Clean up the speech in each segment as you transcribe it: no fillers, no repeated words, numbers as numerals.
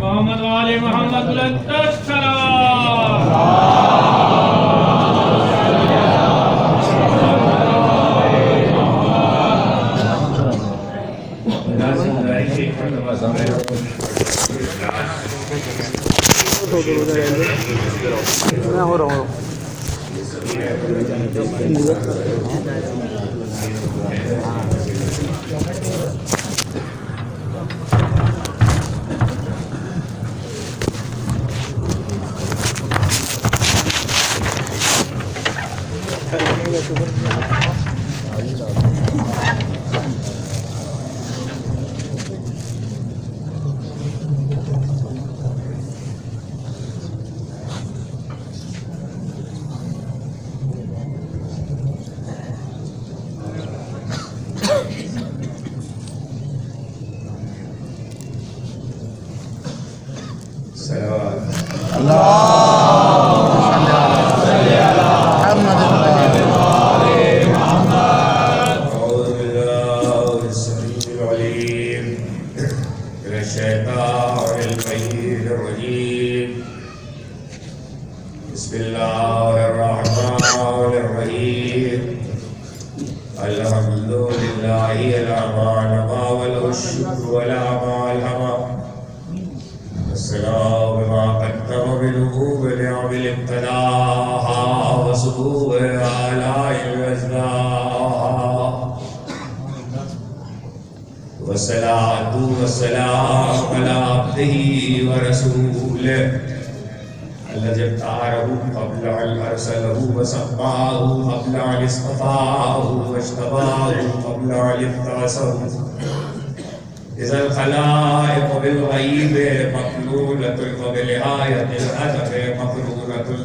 मोहम्मद वाले मोहम्मद मैं हो रहा हूँ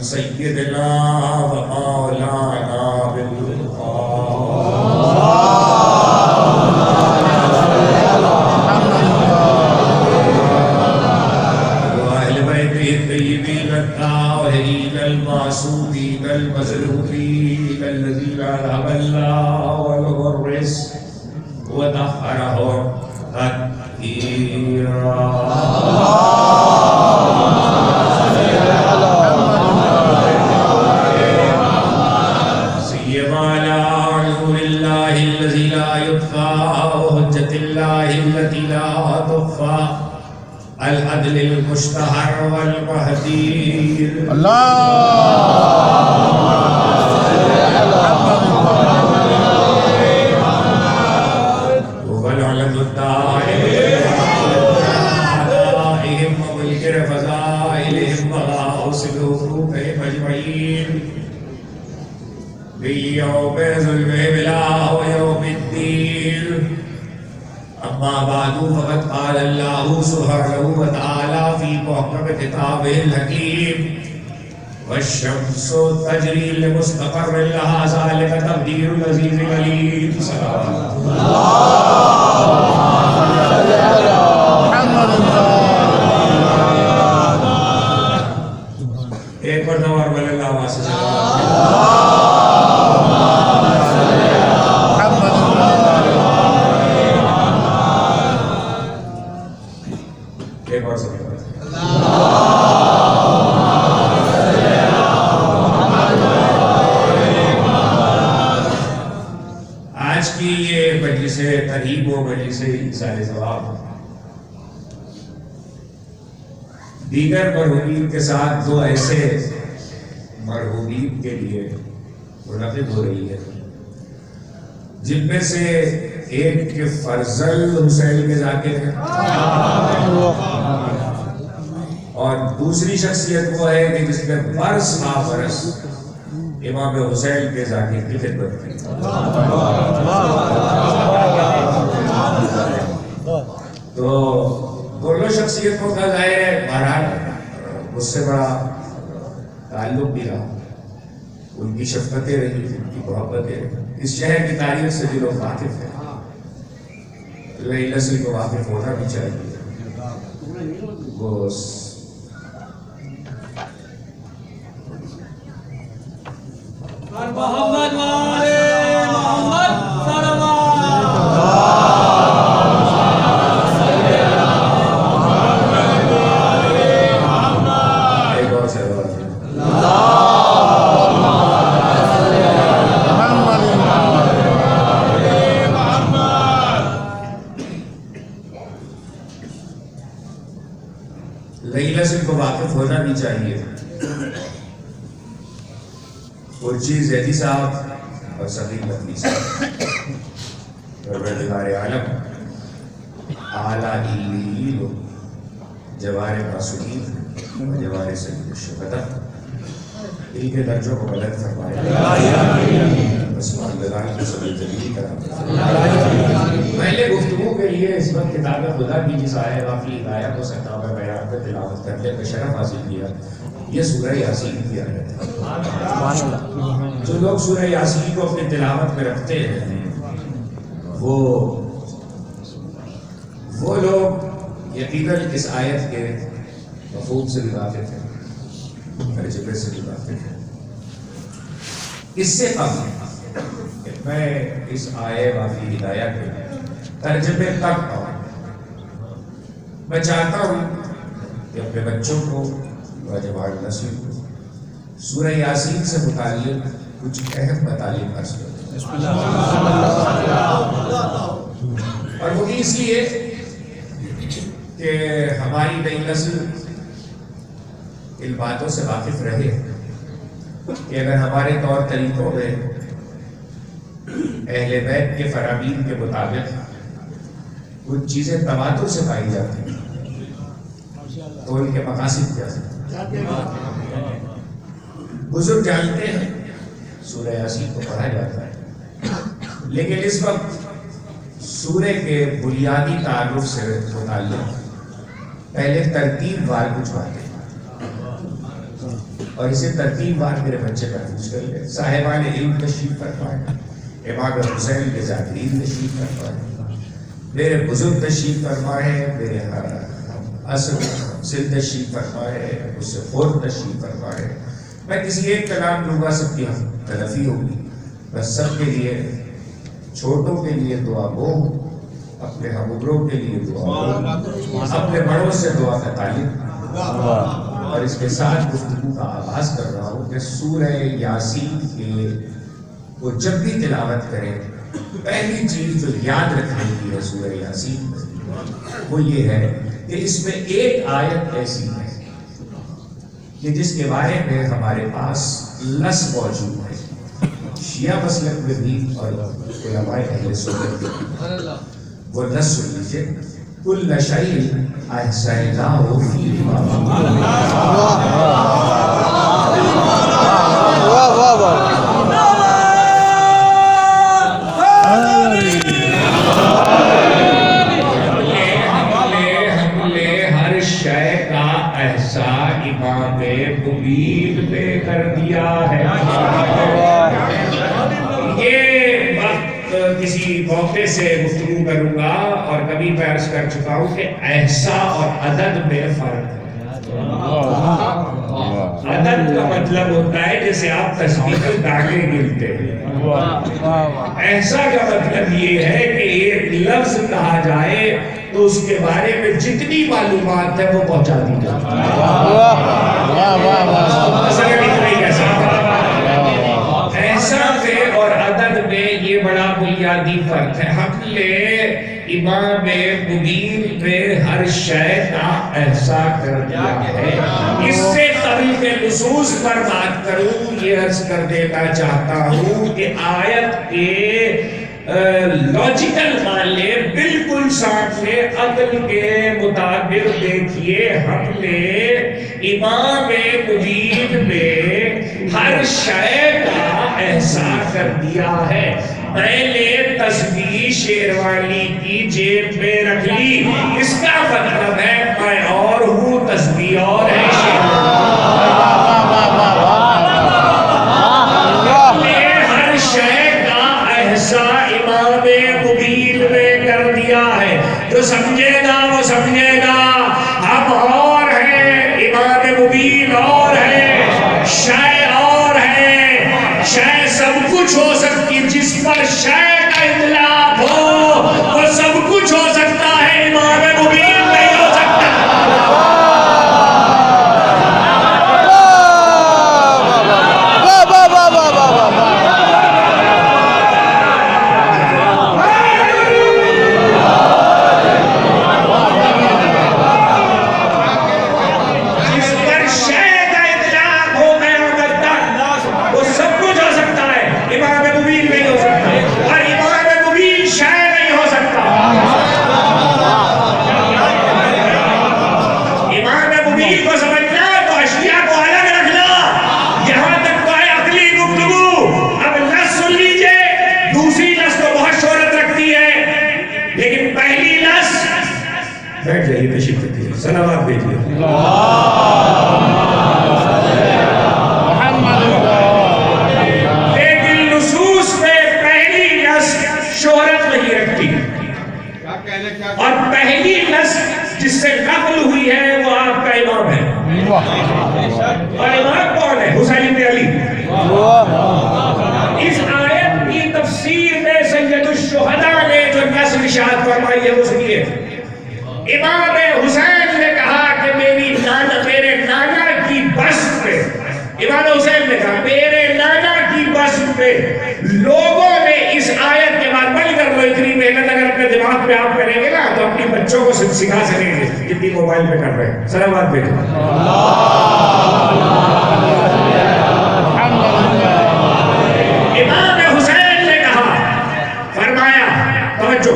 सय्यदना व मौलाना दीगर मरहूमीन के साथ दो ऐसे मरहूमीन के लिए मुनाफिक हो रही है जिनमें से एक के फर्जल हुसैन के जाकिर हैं और दूसरी शख्सियत वो है कि जिसमें बरस हा बरस इमाम हुसैन के जाकिर की खिदमत की। तो दोनों शख्सियतों का जाहिर है बहरहाल मुझसे बड़ा ताल्लुक भी रहा, उनकी शफ़क़तें रही, उनकी मोहब्बतें। इस शहर की तारीख से जो लोग वाकिफ़ हैं नई नस्ल को वाकिफ़ होना भी चाहिए। वो मोहम्मद वाले मोहम्मद सल्लल्लाहु लैला से को वाकिफ होना भी चाहिए। कुर्ची जैदी साहब और सलीम नकवी साहब परवरदिगार आलम आला इल्लीन जवारे मासूमीन और जवारे सलीम शुहदा इनके दर्जों को बुलंद फरमाए। पहले गुफ्तगू के लिए इस वक्त किताब खुदा की जिस आयत वाक़ई हिदायत हो सकता है बयान पर तिलावत करने का शरफ हासिल किया, ये सूरह यासीन की आयत है। जो लोग सूरह यासीन को अपनी तिलावत में रखते हैं वो लोग यकीनन इस आयत के मफ़हूम से भी वाकिफ़ हैं, तर्जुमे से भी वाकिफ़ हैं। इससे कम मैं इस आए वाक़ई हिदायत के तर्जुमे तक आऊँ। मैं चाहता हूँ कि अपने बच्चों को नौजवान नस्ल को सूरह यासीन से मुताल्लिक़ कुछ अहम मतालिब अर्ज़ करें, और वो भी इसलिए कि हमारी नई नस्ल इन बातों से वाकिफ रहे कि अगर हमारे तौर तरीकों में अहले बैत के फरामीन के मुताबिक कुछ चीजें तवातुर से पाई जाती हैं तो उनके मकासिद क्या हैं। बुजुर्ग जानते हैं सूरह यासीन को पढ़ा जाता है, लेकिन इस वक्त सूरह के बुनियादी तारुफ से मुताल्लिक़ पहले तरतीबवार कुछ बातें, और इसे तरतीबवार मेरे बच्चे महफूज कर ले। साहिबान इल्म तशरीफ फरमाए, इमाम हुसैन के ज़ाकिरीन तशरीफ फरमाए, मेरे बुजुर्ग तशरीफ फरमाए, मेरे असर सिल तशरीफ फरमाए, उससे फोर तशरीफ फरमाए। मैं किसी एक का नाम लूँगा, सबकी तलफी होगी। बस सबके लिए, छोटों के लिए दुआ गो, अपने हमउम्रों के लिए दुआ गो, अपने बड़ों से दुआ का तालिब। और इसके साथ गुफ्तगू का आगाज कर रहा हूँ कि सूरह यासीन के वो जब भी तिलावत करें, पहली चीज जो याद रखने की है सूरह यासीन में वो ये है कि इसमें एक आयत ऐसी है कि जिसके बारे में हमारे पास लस मौजूद है, शिया मसलक में भी और उलमाए अहले सुन्नत में। वो लस सुन लीजिए, कुल्ल शैइन अहसैनाहु फी इमाम। हमने हर शय का एहसा इमाम मुबीन पे कर दिया है। ये वक्त किसी मौके से गुफ्तगू करूंगा और कभी मैं अर्ज कर चुका हूं कि एहसा और अदद में फर्क है। अदद का मतलब होता है जैसे आप तस्बीह के दागे गिनते हैं। एहसा का मतलब ये है कि एक लफ्ज कहा जाए तो उसके बारे में जितनी मालूमात है वो पहुंचा दी जाती है। एहसा में और अदद में ये बड़ा बुनियादी फर्क है। हमने इमाम मुबीन में हर शय का एहसा कर दिया है। इससे कभी के नुसूस पर बात करूं, ये अर्ज कर देना चाहता हूं कि आयत के लॉजिकल माने बिल्कुल सामने अक्ल के मुताबिक देखिए, हमने इमाम मुबीन में हर शय का एहसास कर दिया है। मैंने तस्बीह शेरवानी की जेब में रख ली, इसका मतलब है मैं और हूँ, तस्बीह और है। हर शय का एहसा इमाम मुबीन में कर दिया है। जो समझेगा वो समझेगा हम और हैं, इमाम मुबीन और है, शय और है। शय सब कुछ हो सकती, जिस पर शय का इतलाक हो वो सब कुछ हो सकता है, इमाम मुबीन नहीं हो सकता। बैठ जाइए, तशरीफ रखिए, सलावत भेजिए। लेकिन नुसूस में पहली नस्ल शोहरत नहीं रखती, और पहली नस्ल जिससे नकल हुई है वो आपका इमाम है। और इमाम कौन है? हुसैन इब्न अली। इस आयत की तफसीर में सैयदुल शुहदा ने जो नस्ल इरशाद फरमाई है वो सुनिए। इमाम हुसैन ने कहा कि मेरे नाना की बस्त पे, इमाम हुसैन ने कहा मेरे नाना की बस्त पे लोगों ने इस आयत के बाद बंद कर लो, इतनी मेहनत अगर अपने दिमाग पे आप करेंगे ना तो अपनी बच्चों को सिखा सकेंगे जितनी मोबाइल पे कर रहे हैं। सलावत भेजो। इमाम हुसैन ने कहा, फरमाया, तवज्जो,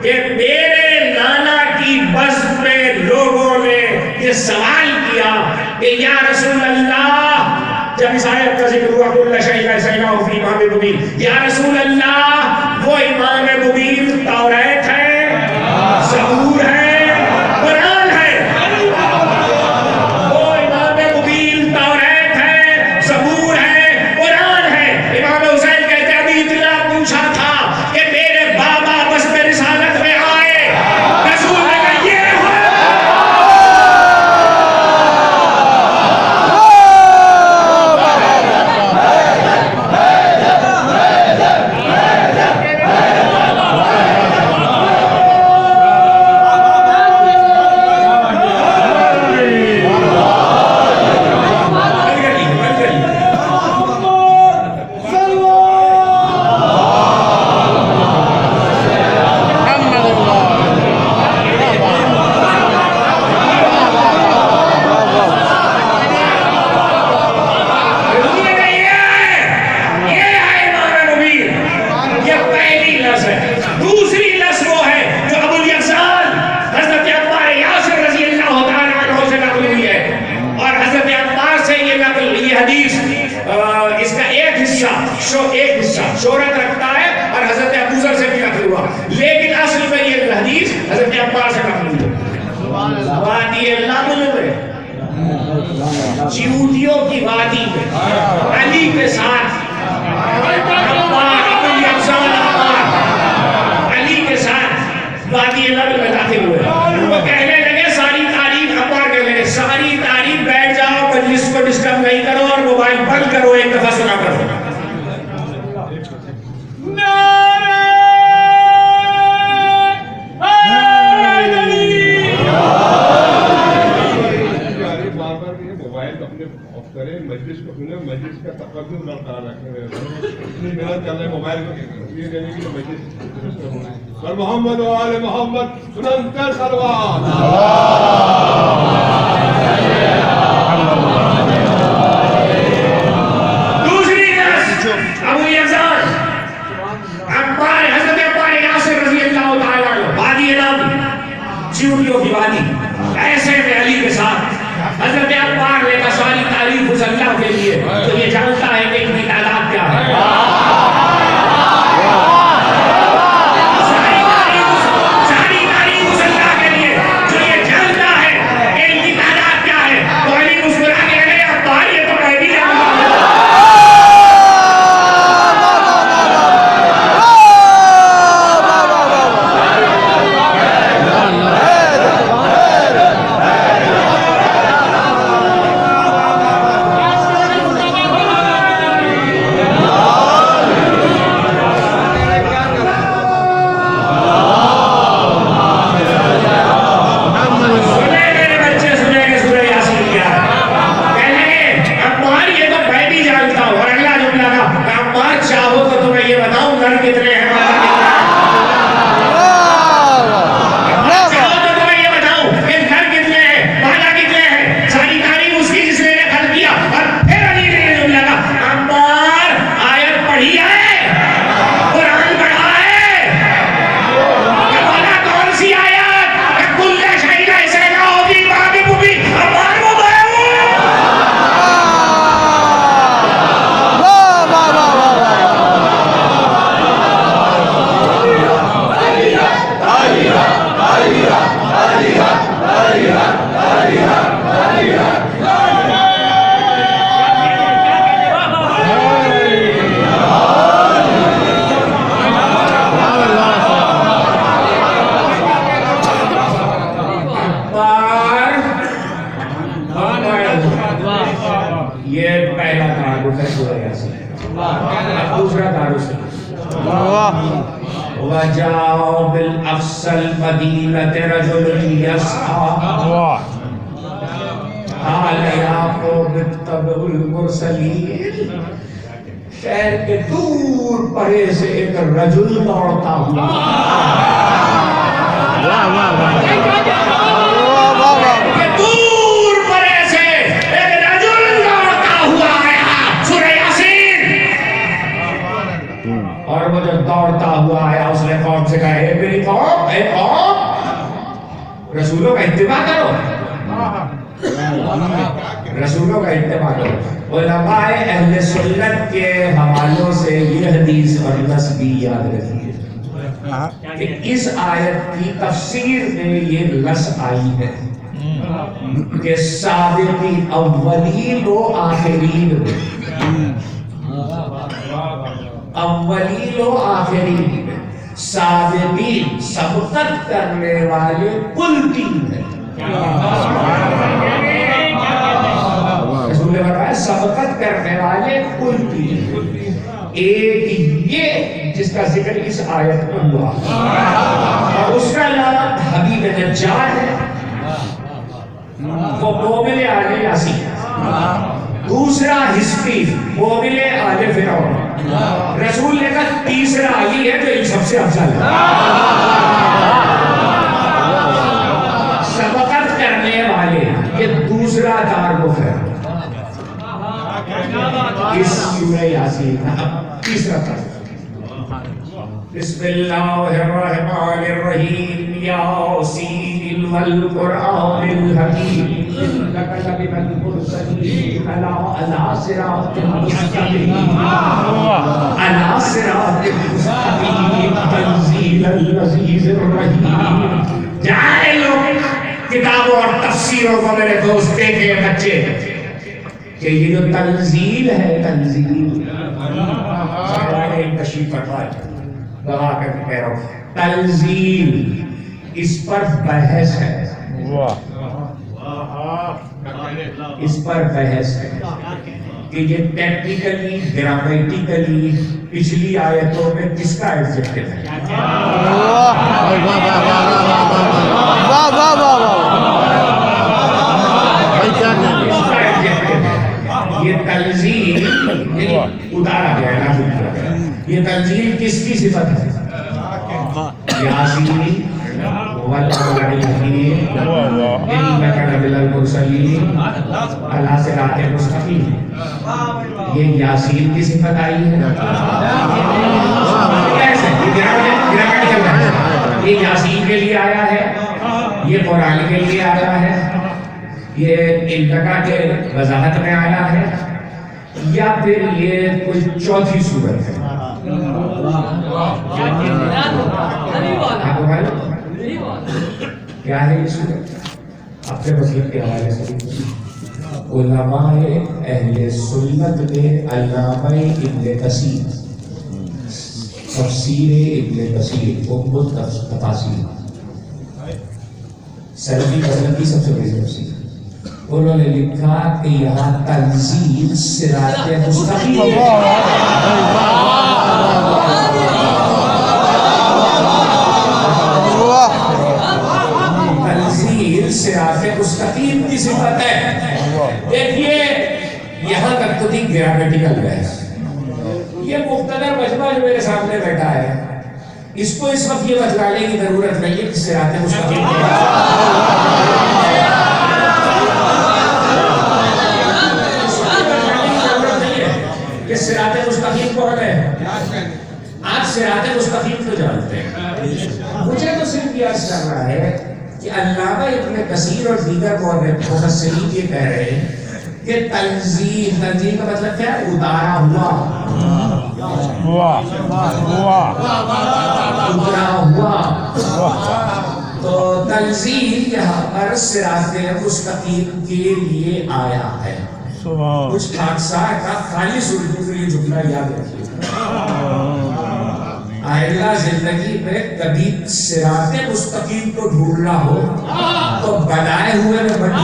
कि मेरे नाना की बज़्म में लोगों ने ये सवाल किया कि या रसूल अल्लाह, जब इस आयत का जिक्र हुआ कुल्ल शैइन सैनाहु फी इमाम मुबीन, या रसूल अल्लाह वो इमाम मुबीन तौरात है, ज़बूर है, कुरान है। वो इमाम मुबीन तौरात है, ज़बूर है, कुरान है। इमाम हुसैन कहते हैं अभी इतना पूछा था कि मेरे बाबा बस में रिसालत में आए, रसूल ने कहा ये है। एक हिस्सा शोहरत रखता है और हजरत अबू ज़र से भी नकल हुआ, लेकिन असल में ये हदीस हजरत अब्बास से नकल हुई। वादी लमन में, यहूदियों की वादी में अली के साथ अली के साथ वादी लमन में दाखिल हुए। वो कहने लगे सारी तारीफ, अब्बास कहने लगे सारी तारीफ, बैठ जाओ, मजलिस को डिस्टर्ब नहीं करो और मोबाइल बंद करो, एक दफा सुना करो। मजलिस को सुने, मजलिस का तकद्दुम बरकरार रखें। इतनी मेहनत कर रहे मोबाइल को ये देने के लिए मजलिस पर मोहम्मद व आले मोहम्मद सुनंतर सलवात। दूसरी नस्ल अबू यज़ार अब्बार, हज़रत अब्बार यासिर रज़ी अल्लाह तआला अन्हु, वादी नाम चिड़ियों की वादी, ऐसे में अली के साथ हज़रत अब्बार ने कहा सारी तारीफ उस अल्लाह के लिए तो ये जानता है कि इनकी तादाद क्या है। वजाओ बिल अफसल मदीनत रजुल यस्आ आल याकूब बित्तबउल मुरसलीन। शहर के दूर परे से एक रजुल दौड़ता हुआ, दूर परे से एक रजुल दौड़ता हुआ आया, सूरह यासीन। और वो जो दौड़ता हुआ आया उसने कौम से कहा, हे मेरी कौम, हे कौम, रसूलों का इत्तिबा करो, रसूलों का इत्तिबा करो। उलमाए अहले सुन्नत के हवालों से ये हदीस और नस भी याद रखिए कि इस आयत की तफसीर में ये लस आई है कि साबिकीन अव्वलीन व आखिरीन, अव्वलीन व आखिरीन, साबिकीन सबकत करने वाले कुल तीन है। रसूल ने बताया सबकत करने वाले कुल तीन, एक ये जिसका जिक्र इस आयत में हुआ और उसका नाम हबीब नज्जार है, वो मोमिन आले यासीन। दूसरा हिस्बी मोमिन आले फिरौन। रसूल ने कहा तीसरा ये है जो इन सबसे अफजल है, सबकत करने वाले, ये दूसरा तारुफ है इस सूरह यासीन का। अब तीसरा तारुफ, बिस्मिल्लाहिर्रहमानिर्रहीम, यासीन वल कुरआनिल हकीम, इन्नका लमिनल मुरसलीन अला सिरातिल मुस्तकीम, अला सिरातिल मुस्तकीम, तंजीलल अज़ीज़िर रहीम। जाए लोग किताबों और तफसीरों को मेरे दोस्त देखे बच्चे कि ये जो तंजील है, तंजील तशरीफ फरमाए लगा कर कह रहा हूं, तंजील इस पर बहस है, इस पर बहस है कि ये टेक्निकली ग्रामेटिकली पिछली आयतों में किसका एडजेक्टिव है। ये तंजील उतारा गया ना, ये तंजील किसकी सिफत है? यासीन वल कुरआनिल हकीम, इन्नका लमिनल मुरसलीन अला सिरातिल मुस्तकीम। ये यासीन की सिफत आई है। कैसे? ये यासीन के लिए आया है, ये कुरान के लिए आया है, ये इन्नका के वजाहत में आया है, या फिर ये कोई चौथी सूरत है? क्या है ये सूरत? अपने मसलब के हवाले से उलमाए अहले सुन्नत ने अल्लामा इब्न कसीर, तफसीर इब्न कसीर, उम्मुत तफासीर, सलफी मसलब की सबसे बड़ी तफसीर, उन्होंने लिखा कि यहाँ तंजील सिराते मुस्तकीम, तंजील सिराते मुस्तकीम की सिफत है। देखिए यहाँ तक तो थी ग्रामेटिकल बहस। ये मुख्तदर मजमा जो मेरे सामने बैठा है, इसको इस वक्त ये बतलाने की जरूरत नहीं है कि सिराते मुस्तकीम सिराते मुस्तकीम कौन है? आप सिराते मुस्तकीम को जानते हैं। मुझे तो सिर्फ ये अर्ज करना है कि अल्लामा इब्न कसीर और दीगर मुफस्सिरीन ये कह रहे हैं कि तंजील, तंजील का मतलब क्या है? उतारा हुआ, उतारा हुआ। तो तंजील यहाँ पर सिराते मुस्तकीम के लिए आया है। कुछ हादसा का खाली सुनने के लिए जुमला याद रखिए। आइंदा जिंदगी में कभी सिराते मुस्तकीम को ढूंढना हो तो बनाए हुए में मत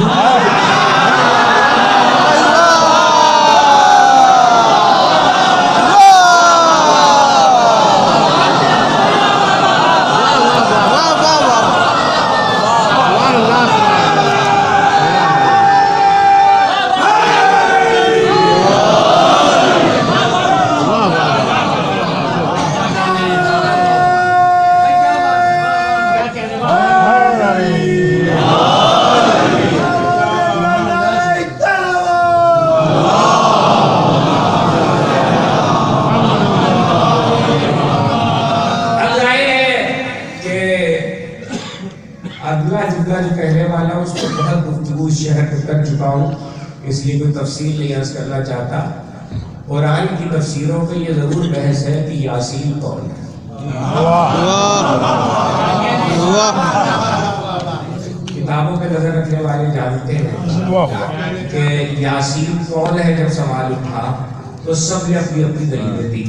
अगला जुमला जो कहने वाला हूँ उसको बहुत गुफ्तगू शहर कर चुका हूँ, इसलिए कोई तफसील नहीं अर्ज करना चाहता। कुरान की तफसीरों पे ये जरूर बहस है कि यासीन कौन है। किताबों पे नजर रखने वाले जानते हैं कि यासीन कौन है। जब सवाल उठा तो सब ने अपनी अपनी दलीलें दी,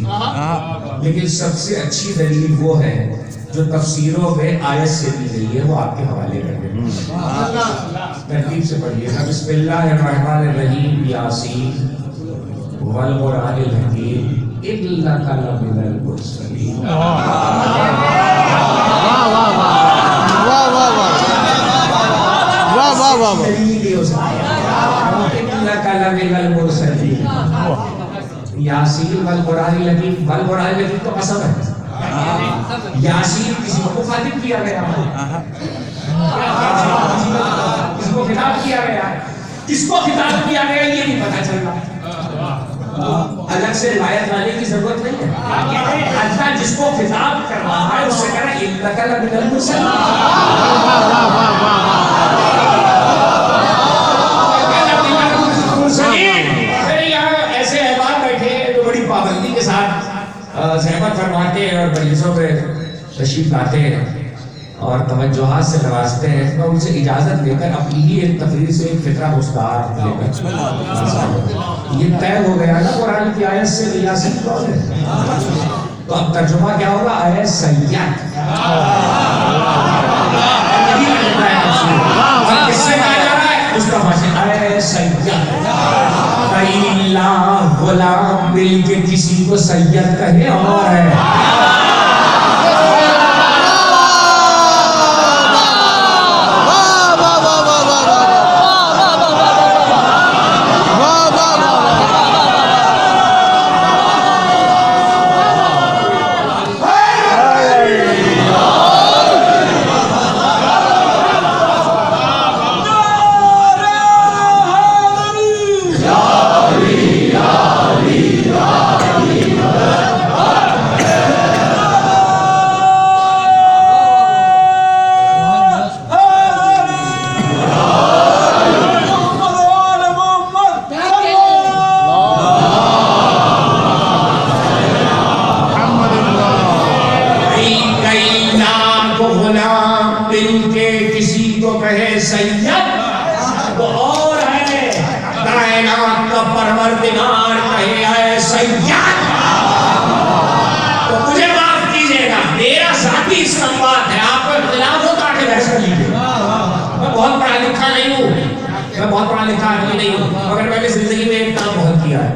लेकिन सबसे अच्छी दलील वो है जो तफसीरों में आयत से दी गई है, वो आपके हवाले कर दें। तरतीब से पढ़िएगा। बिस्मिल्लाहिर्रहमानिर्रहीम। यासीन वल कुरानिल हकीम इन्नका लमिनल मुरसलीन। इन्नका लमिनल मुरसलीन। यासीन वल कुरानिल हकीम। वल कुरानिल हकीम तो कसम है। यासीन किसी को मुखातिब किया गया है, किसी को खिताब किया गया है, किसको खिताब किया गया ये नहीं पता चल रहा। अलग से रिवायत लाने की जरूरत नहीं है। अल्लाह जिसको खिताब कर रहा है उससे कह रहा है इन्नका लमिनल मुरसलीन। फिर यहाँ ऐसे अहबाब बैठे जो बड़ी पाबंदी के साथ सहमत फरमाते हैं और मजलिसों पे तशरीफ लाते हैं और तवज्जुहात से नवाजते हैं। मैं उनसे इजाज़त लेकर अपनी ही एक तकरीर से एक फिक्रा मुस्तार लेकर ये तय हो गया ना कुरान की आयत से यासीन कौन है, तो अब तर्जुमा क्या होगा? आयत सय्यद। किससे कहा जा रहा है? मुस्तफा से। आयत सय्यद। गुलाम मिल के किसी को सैयद कहे और है।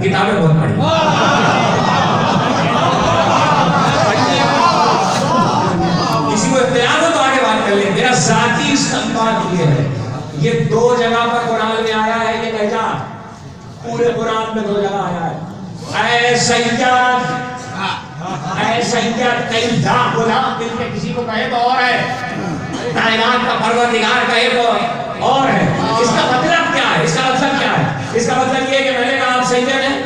किताबें बहुत पढ़ी, किसी को इख्तिलाफ हो तो आगे बात कर ले। मेरा जाती इस्तेमाल ये है, ये दो जगह पर कुरान में आया है ये लहजा, पूरे कुरान में दो जगह आया है। ऐ सय्यद, ऐ सय्यद कहीं दा गुलाम मिल के किसी को कहे तो और है, कायनात का परवरदिगार कहे तो और है। इसका मतलब क्या है? इसका मतलब क्या है? इसका मतलब ये है कि मैंने कहा आप सैयद हैं,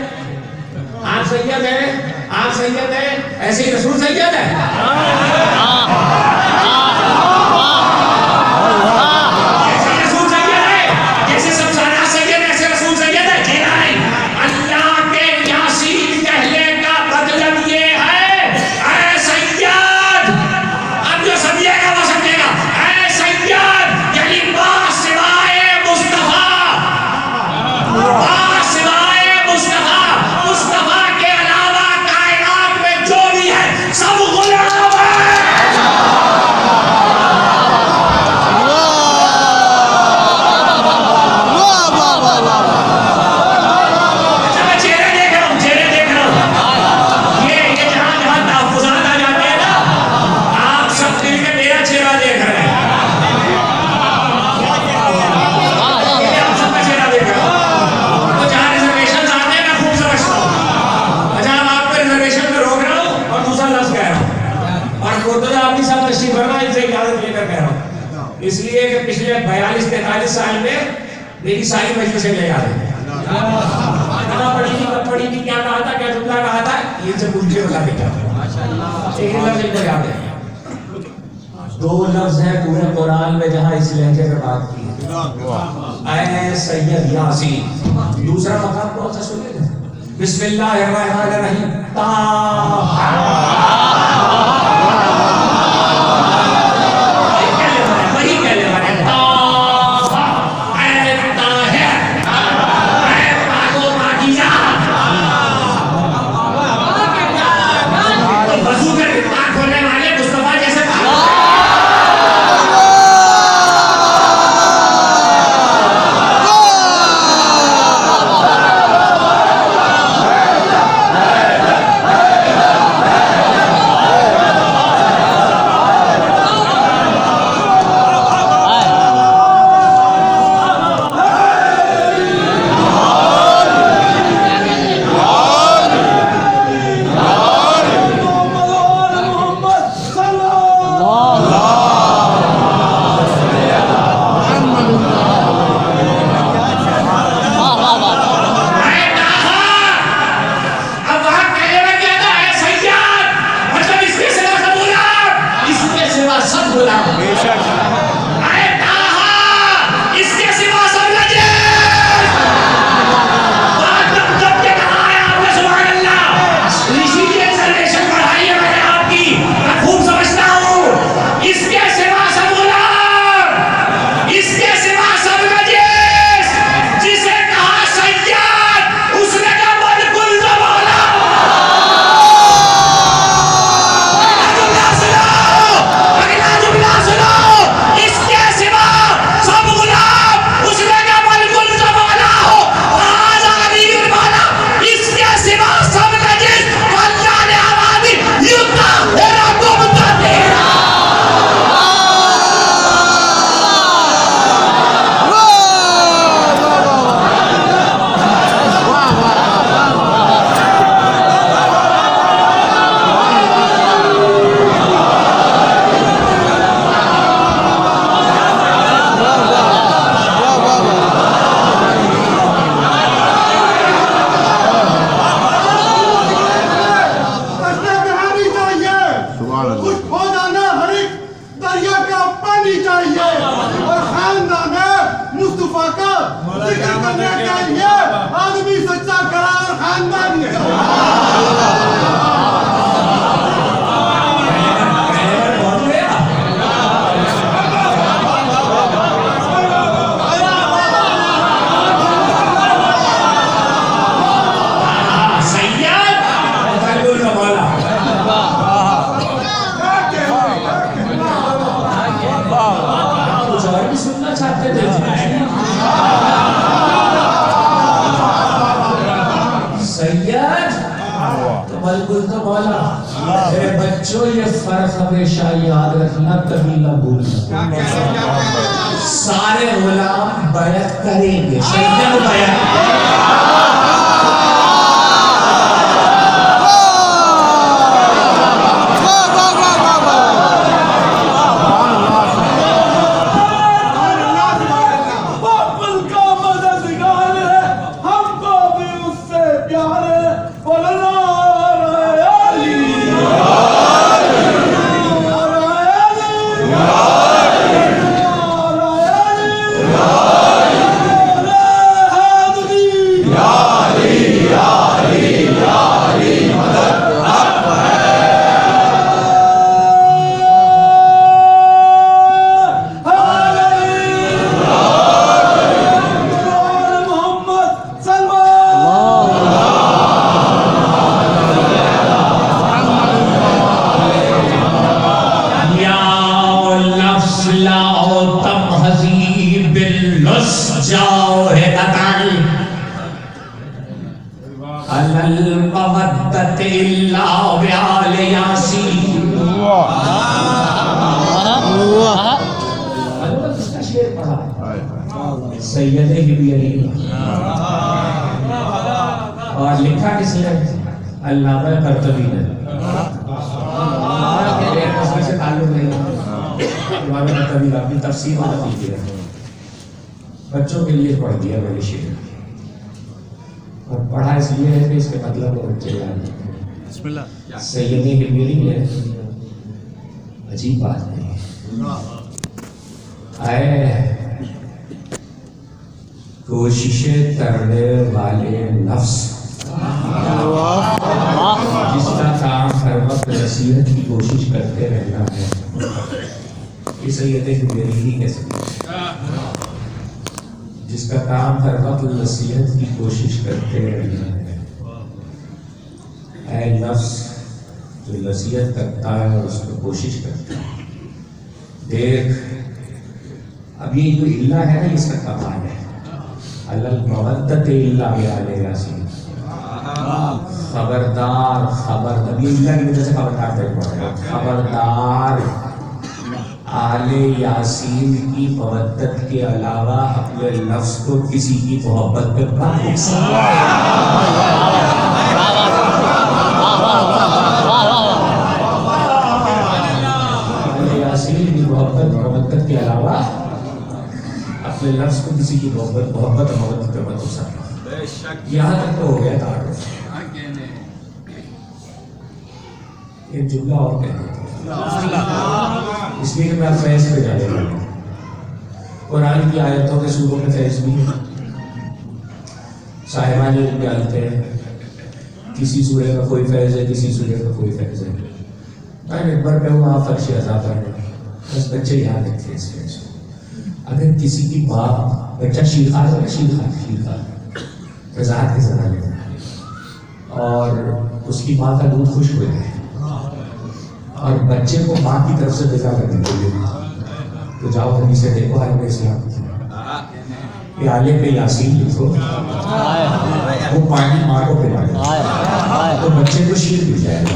आप सैयद हैं, आप सैयद हैं, ऐसे ही रसूल सैयद है। ऐसे रसूल सैयद है, जैसे सब सारा सैयद ऐसे रसूल सैयद है। कहना नहीं, अल्लाह के यासीन कहने का मतलब ये है ऐ सैयद। अब जो समझेगा वो समझेगा। ऐ सैयद यानी बासिवाए मुस्तफा, बासिवाए मुस्तफा, मुस्तफा के अलावा कायनात में जो भी है सब गुलाम है। अच्छा मैं चेहरे देख रहा हूँ, चेहरे देख रहा हूँ। ये जहाँ जहाँ तहफ़्फ़ुज़ात आ जाते हैं ना, आप सब मिलकर मेरा चेहरा देख रहे हैं। आप सबका चेहरा देख रहा हूँ। तो जहाँ रिजर्वेशन आते हैं मैं खूब समझता हूँ। अच्छा अब आपको रिजर्वेशन में रोक रहा हूँ और दूसरा लफ्ज़ कह रहा हूँ और मुर्तज़ा अपनी साथ तशरीफ़ फरमा, इनसे इजाज़त लेकर कह रहा हूँ, इसलिए कि पिछले 42-43 साल में मेरी सारी मजलिसें ले याद है। कहाँ पढ़ी थी, कब पढ़ी थी, क्या कहा था, क्या जुमला कहा था, ये सब पूछ के बता देगा। एक लफ्ज़ इनको याद है। दो लफ्ज है पूरे कुरान में जहां इस लहजे में बात की है, ऐ सैयद यासीन। दूसरा मकाम कौन सा सुनिए, बिस्मिल्लाहिर्रहमानिर्रहीम, मेरे बच्चों ये फर्क हमेशा याद रखना, कभी ना भूलना। सारे गुलाम बैत करेंगे, सैयद बैत। सैयद हिबीरी और लिखा किसने? अल्लामा कर्तबी ने। से ताल्लुक नहीं, अल्लामा कर्तबी का अपनी तफसीर में लिख दिया, बच्चों के लिए पढ़ दिया मैंने शेर, और पढ़ा इसलिए है कि इसके मतलब को बच्चे जाने। सैयद हिबीरी है, अजीब बात नहीं, ऐ कोशिशें करने वाले नफ्स, जिसका काम हर वक्त नसीहत की कोशिश करते रहना है, ये सैयद मेरी ही कह सकते, जिसका काम हर वक्त नसीहत की कोशिश करते रहना है। ऐ नफ्स जो नसीहत करता है और उसको कोशिश करता है, देख अब ये जो इल्ला है ना, इसका कमाल है। अल्लाह मवद्दत इल्ला बिआले यासीन, खबरदार खबरदार, ये इल्ला की वजह से खबरदार तक पड़ेगा। खबरदार आले यासीन की मवद्दत के अलावा अपने लफ्ज को किसी की मोहब्बत पे मत यासीन की मोहब्बत के अलावा अपने लफ्ज को किसी की मोहब्बत पे मत उकसाना। यहाँ तक तो हो गया तारुफ। एक जुमला और कह देता हूँ, इसलिए मैं फैज पे जाने लगा। कुरान की आयतों के सूरों में फैज भी है, साहिबान इल्म जानते हैं किसी सूरे का कोई फैज है, किसी सूरे का कोई फैज है। मैं मिंबर पे हूँ, आप फर्श अज़ा पर हैं, बस बच्चे याद रखते हैं इस फैज को। अगर किसी की बाप बच्चा शीरखार है, शीरखार वजाहत के ज़माने में, और उसकी माँ का दूध खुश्क हो जाए और बच्चे को माँ की तरफ से बेजा करने के लिए, तो जाओ नबी से देखो, हाल इस्लाम प्याले पे यासीन लिखो, वो पानी माँ को पिला तो बच्चे को शीर मिल जाएगा,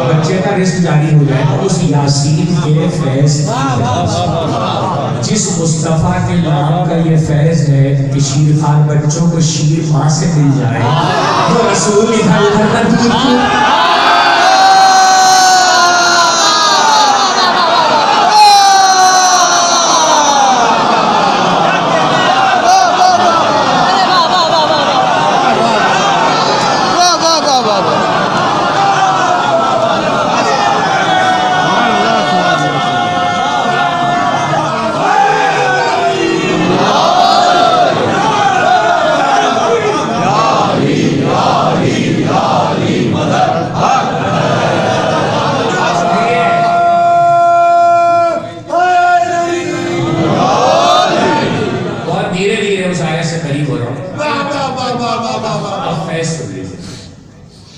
बच्चे का रिस्क जारी हो जाएगा उस यासीन के फैज की। जिस मुस्तफ़ा के नाम का ये फैज है कि शीरखान बच्चों को शीर माँ से मिल जाए, वो रसूल इधर उधर का दूध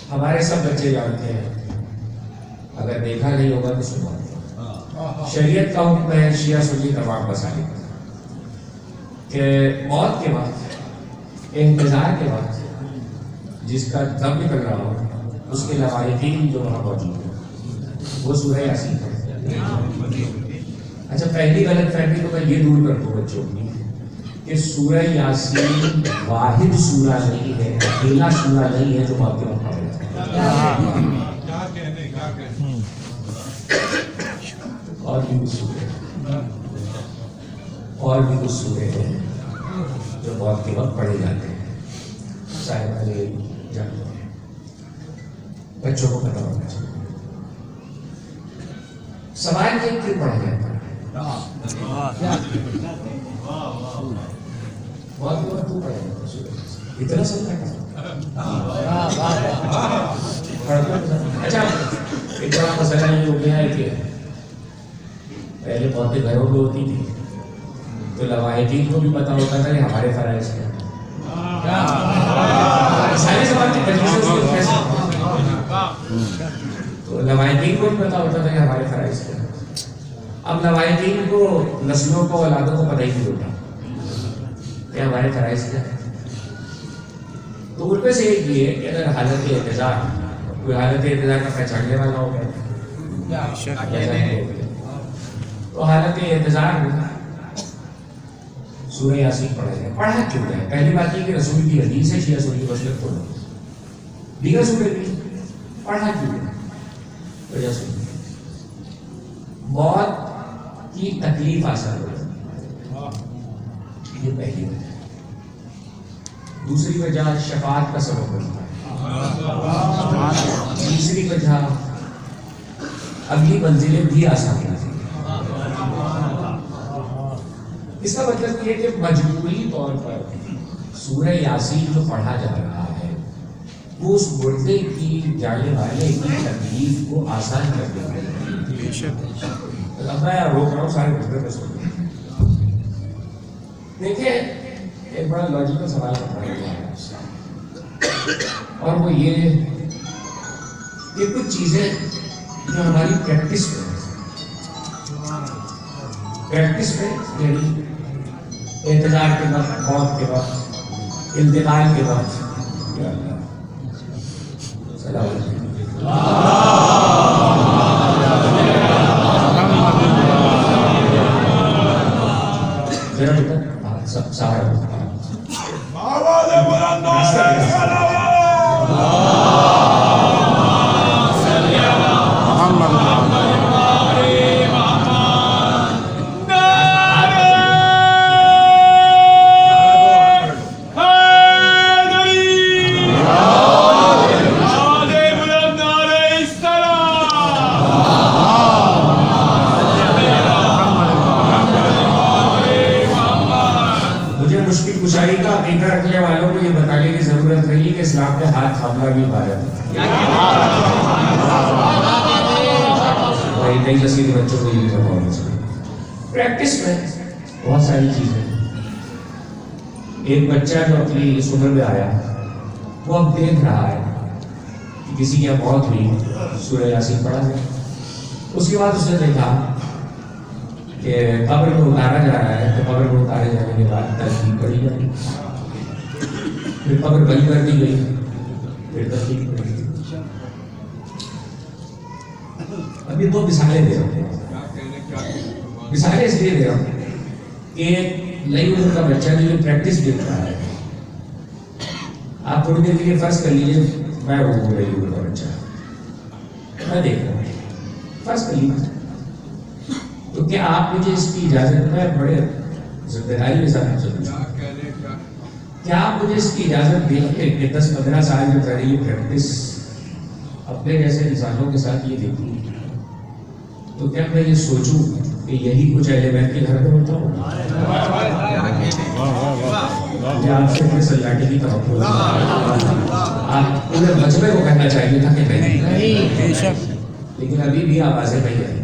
हमारे सब बच्चे जानते हैं, अगर देखा नहीं होगा तो सुना। शरीयत का हुक्म है शिया सुन्नी तमाम मसाइल के मौत के बाद, इंतजार के बाद जिसका दम निकल रहा हो, उसके लवारिकीन जो वहाँ मौजूद है वो सूरह यासीन है। अच्छा, पहली गलत फहमी तो मैं ये दूर कर दूँ बच्चों की कि सूरह यासीन वाहिद सूरा नहीं है, अकेला सूरा नहीं है जो मौत के वक्त पढ़ा जाता है। और भी कुछ सूरे हैं जो मौत के वक्त पढ़े जाते हैं, साहिब वाले जानते हैं, बच्चों को पता होना चाहिए। सवाल ये क्यों पढ़ा जाता है? बहुत तू पढ़ेगा इतना सब अच्छा, एक बड़ा मसला ये हो गया है कि पहले मौतें घरों में होती थी तो लवाहिदीन को भी पता होता था कि हमारे फराइज क्या तो लवाहिदीन को भी पता होता था कि हमारे फराइज क्या। अब लवाहिदीन को, नस्लों को, औलादों को पता ही नहीं होता कि हमारे फराइज क्या है। तो उनमें से एक ये कि अगर हालत इंतजार, कोई हालत इंतजार का पहचानने वाला हो गया तो हालत इंतजार में सूरह यासीन पढ़ा जाए। पढ़ा क्यों जाए? पहली बात ये कि रसूल की हदीस है, शिया सुन्नी मसलक को दीगर सूरह भी पढ़ा क्यों जाए? वजह सुनिए, मौत की तकलीफ आसान हो जाती, ये पहली वजह। दूसरी वजह शफाअत का सबब बनता है। तीसरी वजह अगली मंजिलें भी आसान थी। इसका मतलब ये कि मजबूरी तौर पर सूरह यासीन जो पढ़ा जा रहा है वो उस मुर्दे की जाने वाले की तकलीफ को आसान कर देता है। अब मैं रोक रहा हूँ सारे मुद्दे पर सुन। देखिए एक बड़ा लॉजिकल सवाल करना है आपसे, और वो ये कुछ चीजें जो हमारी प्रैक्टिस में यानी इंतजार के वक्त, मौत के वक्त, इंतकाल के वक्त, जरा बेटा सब सारा कुशाई का अकीदा रखने वालों को ये बताने की जरूरत नहीं कि इस्लाम में हाथ थामना भी इबादत है। नई नसीब बच्चों को ये बताना चाहिए। प्रैक्टिस में बहुत सारी चीजें, एक बच्चा जो अपनी इस उम्र में आया वो अब देख रहा है कि किसी की मौत हुई, सूरह यासीन पढ़ा गया, उसके बाद उसने देखा कि कब्र में उतारा जा रहा है, तो कब्र में उतारे जाने के बाद तस्लीम पढ़ी जाएगी, फिर कब्र बंद कर दी गई, फिर तस्लीम पढ़ी गई। अभी दो मिसालें दे रहा हूँ, मिसालें इसलिए दे रहा हूँ कि नई उम्र का बच्चा जो प्रैक्टिस देख रहा है, आप थोड़ी देर के लिए फर्ज कर लीजिए मैं वो नई उम्र का बच्चा मैं देख रहा हूँ, फर्ज कर लीजिए, तो क्या आप मुझे इसकी इजाजत में बड़े जिम्मेदारी के साथ क्या आप मुझे इसकी इजाजत देंगे कि 10-15 साल में मैंने ये प्रैक्टिस अपने जैसे इंसानों के साथ ये देखी, तो क्या मैं ये सोचूं कि यही कुछ एलिमेंट के घर में होता हो? आपसे अपने सल्लाटे की तरफ आप पूरे मजबे को कहना चाहिए था कि नहीं, लेकिन अभी भी आवाजें नहीं आई।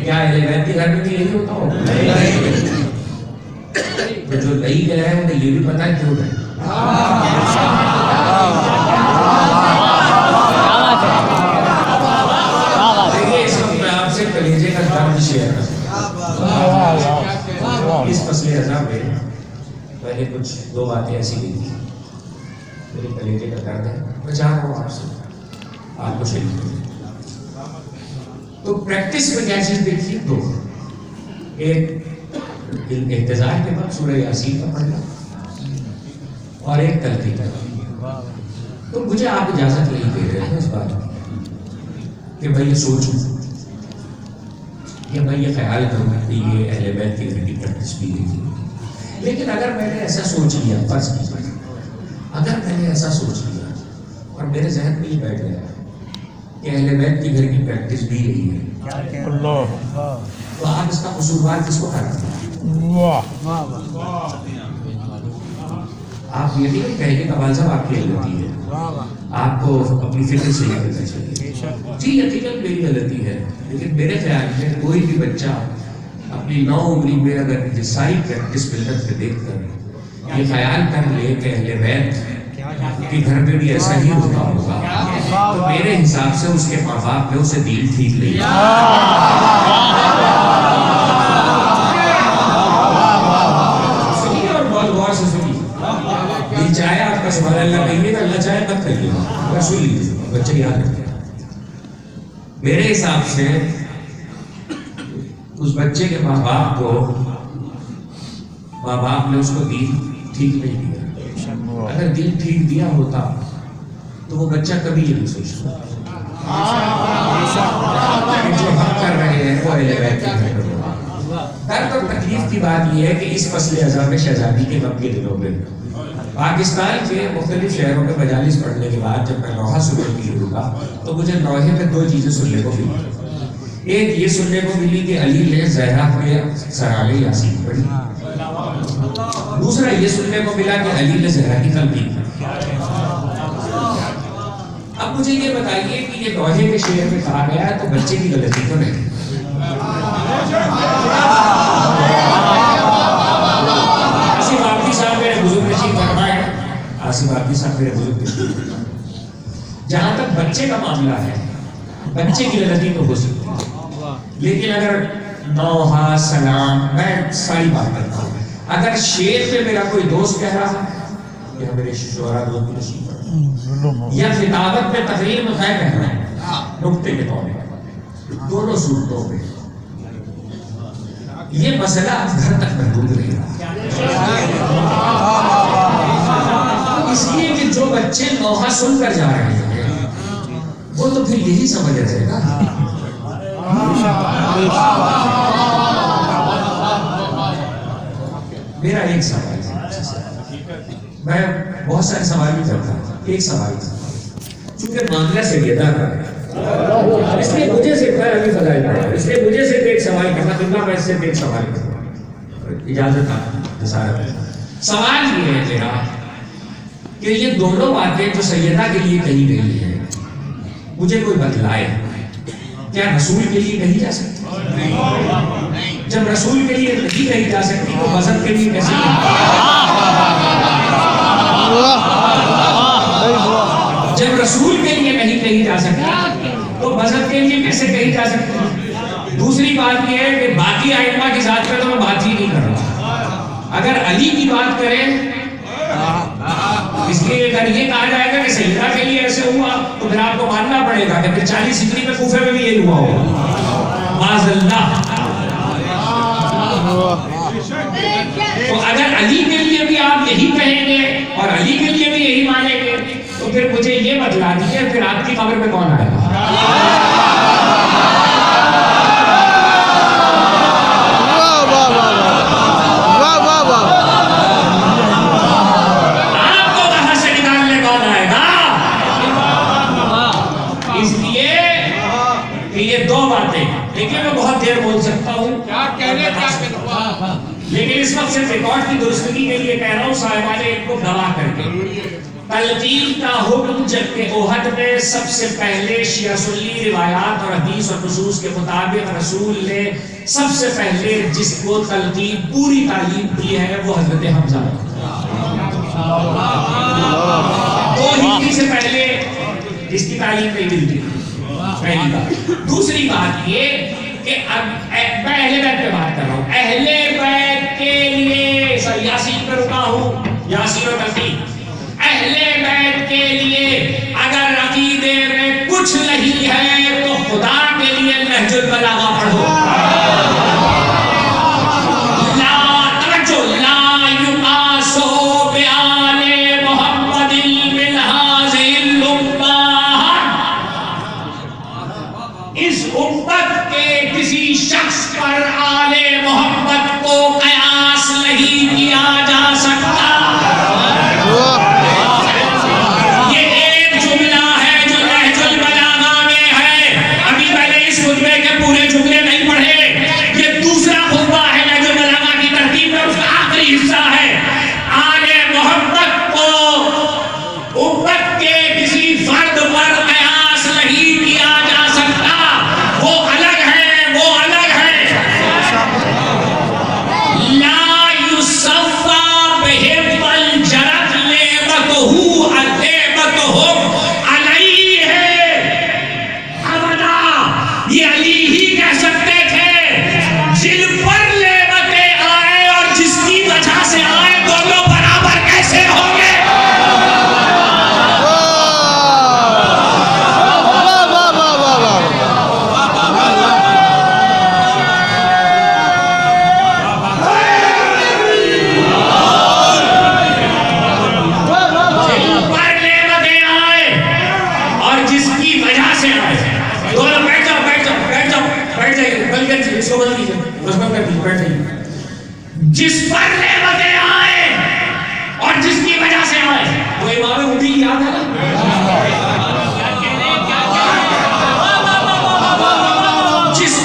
क्या एलिमेंट के घर में भी यही होता हो? तो जो नहीं कह रहे हैं उन्हें ये भी पता है क्यों नहीं। देखिए मैं आपसे कलेजे का दर्द शेयर कर सकता हूं। इस मसले अज़ा में मैंने कुछ दो बातें ऐसी देखी, मेरे कलेजे का दर्द है, मैं चाह रहा हूँ आपसे आपको शेयर करूं। तो प्रैक्टिस में क्या चीज देखी? दो, एक इंतजार के बाद सूरह यासीन का पढ़ना और एक तलकीन का। तो मुझे आप इजाजत नहीं दे रहे हैं इस बात कि मैं ये सोचूं या मैं ये ख्याल करूं कि ये अहले बैत की घर की प्रैक्टिस भी देखी, लेकिन अगर मैंने ऐसा सोच लिया, फर्ज कीजिए अगर मैंने ऐसा सोच लिया और मेरे जहन में ये बैठ गया कि अहले बैत की घर की प्रैक्टिस भी यही है, तो आप इसका कसूरवार किसको कराते हैं? आप ये नहीं कहेंगे कमाल साहब आपकी गलती है, आपको अपनी फिक्र से करना चाहिए। जी यकीनन मेरी गलती है, लेकिन मेरे ख्याल में कोई भी बच्चा अपनी 9 उम्री में अगर सारी प्रैक्टिस मिलत से देखकर ये ख्याल कर ले कि अहले बैत के घर में भी ऐसा ही होता होगा, तो मेरे हिसाब से उसके माँ बाप ने उसे दिल ठीक नहीं। सुनिए और बहुत गौर से सुनिए, दिल चाहे आपका सुभान अल्लाह कहिए, अल्लाह चाहे मत कहिए, अगर सुन लीजिए बच्चे याद रखिए। मेरे हिसाब से उस बच्चे के माँ बाप ने उसको दिल ठीक नहीं दिया। अगर दिल ठीक दिया होता तो वो बच्चा कभी ये नहीं सोचता जो हम कर रहे हैं वो दर्द और तकलीफ की बात यह है कि इस मसले अज़म शहजादी के वक्त के दिनों में पाकिस्तान के मुख्तलिफ शहरों में मजालिस पढ़ने के बाद जब मैं नौहा सुनने की शुरू का, तो मुझे नौहे में 2 चीजें सुनने को मिली। एक ये सुनने को मिली कि अली ने ज़हरा पे सराले यासीन पढ़ी, दूसरा ये सुनने को मिला कि अली ने ज़हरा की तलकीन की। अब मुझे ये बताइए कि ये दोहे के शेर में कहा गया है तो बच्चे की गलती तो नहीं। आसिफ आबदी साहब मेरे बुजुर्ग नशीब फरमाए, आसिफ आबदी साहब मेरे बुजुर्ग नशीब। जहां तक बच्चे का मामला है, बच्चे की गलती तो हो सकती है, लेकिन अगर नौहा सलाम, मैं सारी बात करता हूँ, अगर शेर पे मेरा कोई दोस्त कह रहा है या मेरे शोहरा दोस्त नशीब या खिताबत में तकरीर में कह रहा है नुक्ते के तौर पर, दोनों सूरतों में ये मसला घर तक महदूद नहीं रहा, इसलिए कि जो बच्चे नौहा सुनकर जा रहे हैं वो तो फिर यही समझ रहे ना। मेरा एक सवाल है, मैं बहुत सारे सवाल भी करता हूँ, एक सवाल चूंकि मामला सैयदा का है इसलिए मुझे सिर्फ अभी फजाइल पड़ा, इसलिए मुझे सिर्फ एक सवाल करना दूंगा, मैं सिर्फ एक सवाल करूंगा, इजाजत है। सवाल ये है मेरा कि ये दोनों बातें जो सैयदा के लिए कही गई है मुझे कोई बतलाए, क्या रसूल के लिए कही जा सकती? जब रसूल के लिए नहीं कही जा सकती तो मजहब के लिए कैसे? जब रसूल के लिए नहीं कही जा सकती तो मजहब के लिए कैसे कही जा सकती? दूसरी बात यह है कि बाकी आइम्मा की जात पे तो मैं बात ही नहीं कर रहा, अगर अली की बात करें इसलिए अगर ये कहा जाएगा कि सैयदा के लिए ऐसे हुआ तो फिर आपको मानना पड़ेगा कि 40 हिजरी में कूफे में भी यही हुआ होगा माज़अल्लाह। तो अगर अली के लिए भी आप यही कहेंगे और अली के लिए भी यही मानेंगे तो फिर मुझे ये बतला दीजिए फिर आपकी कब्र में कौन आएगा? बोल सकता हूँ लेकिन इस वक्त सिर्फ रिकॉर्ड की दुरुस्तगी के लिए कह रहा हूँ, साहिबान इनको गवाह करके तलकीन का हुक्म जबकि ओहद में सबसे पहले शिया सुन्नी रिवायात और हदीस और नुसूस के मुताबिक रसूल ने सबसे पहले जिसको तलकीन पूरी तालीम की है वो हजरत हमजा, 2 हिजरी से पहले इसकी तालीम नहीं मिलती, पहली बात। दूसरी बात ये कि मैं अहले बैत पे बात कर रहा हूँ, अहले बैत के लिए यासीन पे रुका हूँ, यासीन और तलकीन, अहले बैत के लिए अगर अकीदे में कुछ नहीं है तो खुदा के लिए नहजुल बलागा पढ़ो। इस उम्मत के किसी शख्स पर आले मोहम्मद को कयास नहीं किया जा सकता। ये एक जुमला है जो नहजुल बलागा में है, अभी मैंने इस खुतबे के पूरे जुमले नहीं पढ़े, ये दूसरा खुतबा है नहजुल बलागा की तरतीब में, उसका आखिरी हिस्सा है। आले मोहम्मद को उम्मत के किसी फर्द पर कयास नहीं किया जा सकता, वो अलग है, वो अलग है। ला युसफ़ा बिहिब्बल जरत लेबतहु अदेबतहु अलई है अबदा, ये अली ही कह सकते थे जिन पर लेबतें आए और जिसकी वजह से आए दोनों बराबर कैसे होंगे? जिस पर नेमतें आए और जिसकी वजह से आए, वो इमाम उम्मी याद है ना? जिस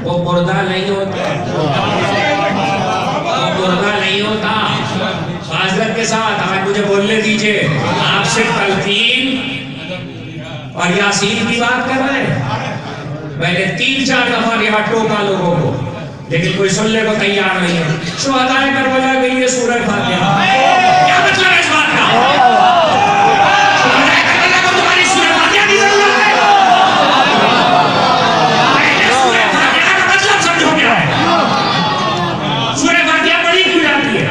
वो मुर्दा नहीं होता, वो मुर्दा नहीं होता। माजरत के साथ आज मुझे बोलने दीजिए, आपसे तलकीन और यासीन की बात कर रहे हैं। मैंने 3-4 दफा यहाँ टोका लोगों को, लेकिन कोई सुनने को तैयार नहीं है। शुहदाए करबला के लिए सूरह फातिहा, क्या मतलब है इस बात का? शुहदाए करबला को तुम्हारी सूरह फातिहा की जरूरत है? पहले सूरह फातिहा का मतलब समझो क्या है। सूरह फातिहा पढ़ी क्यों जाती है?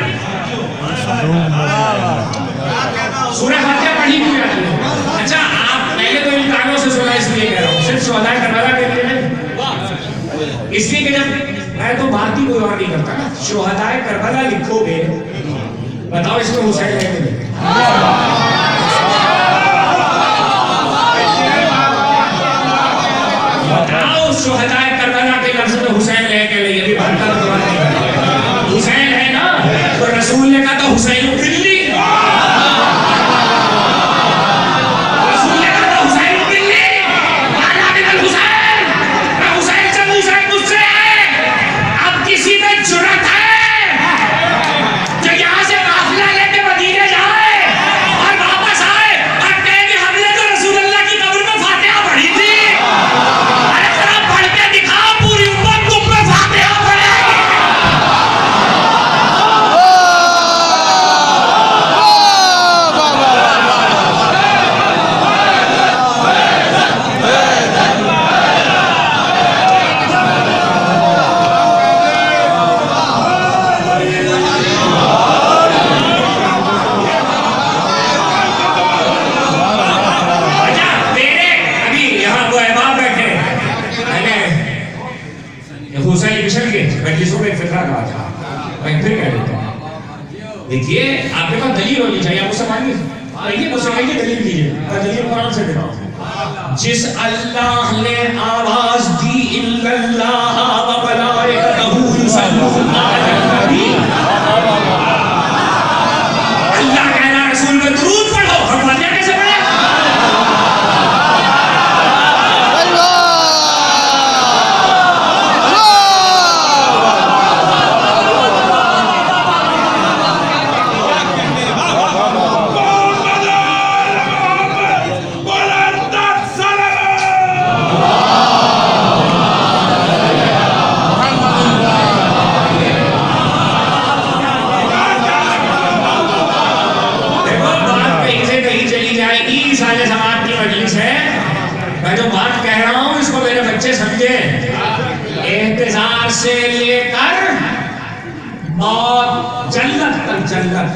सूरह फातिहा पढ़ी क्यों जाती है? अच्छा, आप पहले तो इन कानों से सुना, इसलिए कह रहा हूँ, सिर्फ शुहदाए करबला के लिए नहीं, इसलिए कि जब मैं तो बात ही कोई और नहीं करता ना। शुहदाए करबला लिखोगे, बताओ इसमें हुसैन है कि नहीं? बताओ शुहदाए करबला के लफ्ज में हुसैन है कि नहीं? अभी बात कर, हुसैन है ना, तो रसूल ने कहा था हुसैन बिल्ली, देखिए आपके पास दलील होनी चाहिए, आपको समझिए, आइए मुझसे कहिए दलील दीजिए, मैं दलील कुरान से देता हूं। जिस अल्लाह ने आवाज दी इल्लल्लाह व मलाइकतहू युसल्लूना अलन नबी, अल्लाह कहना रसूल पे दुरूद पढ़ो, हम फातिहा कैसे पढ़े? से लेकर मौत, जन्नत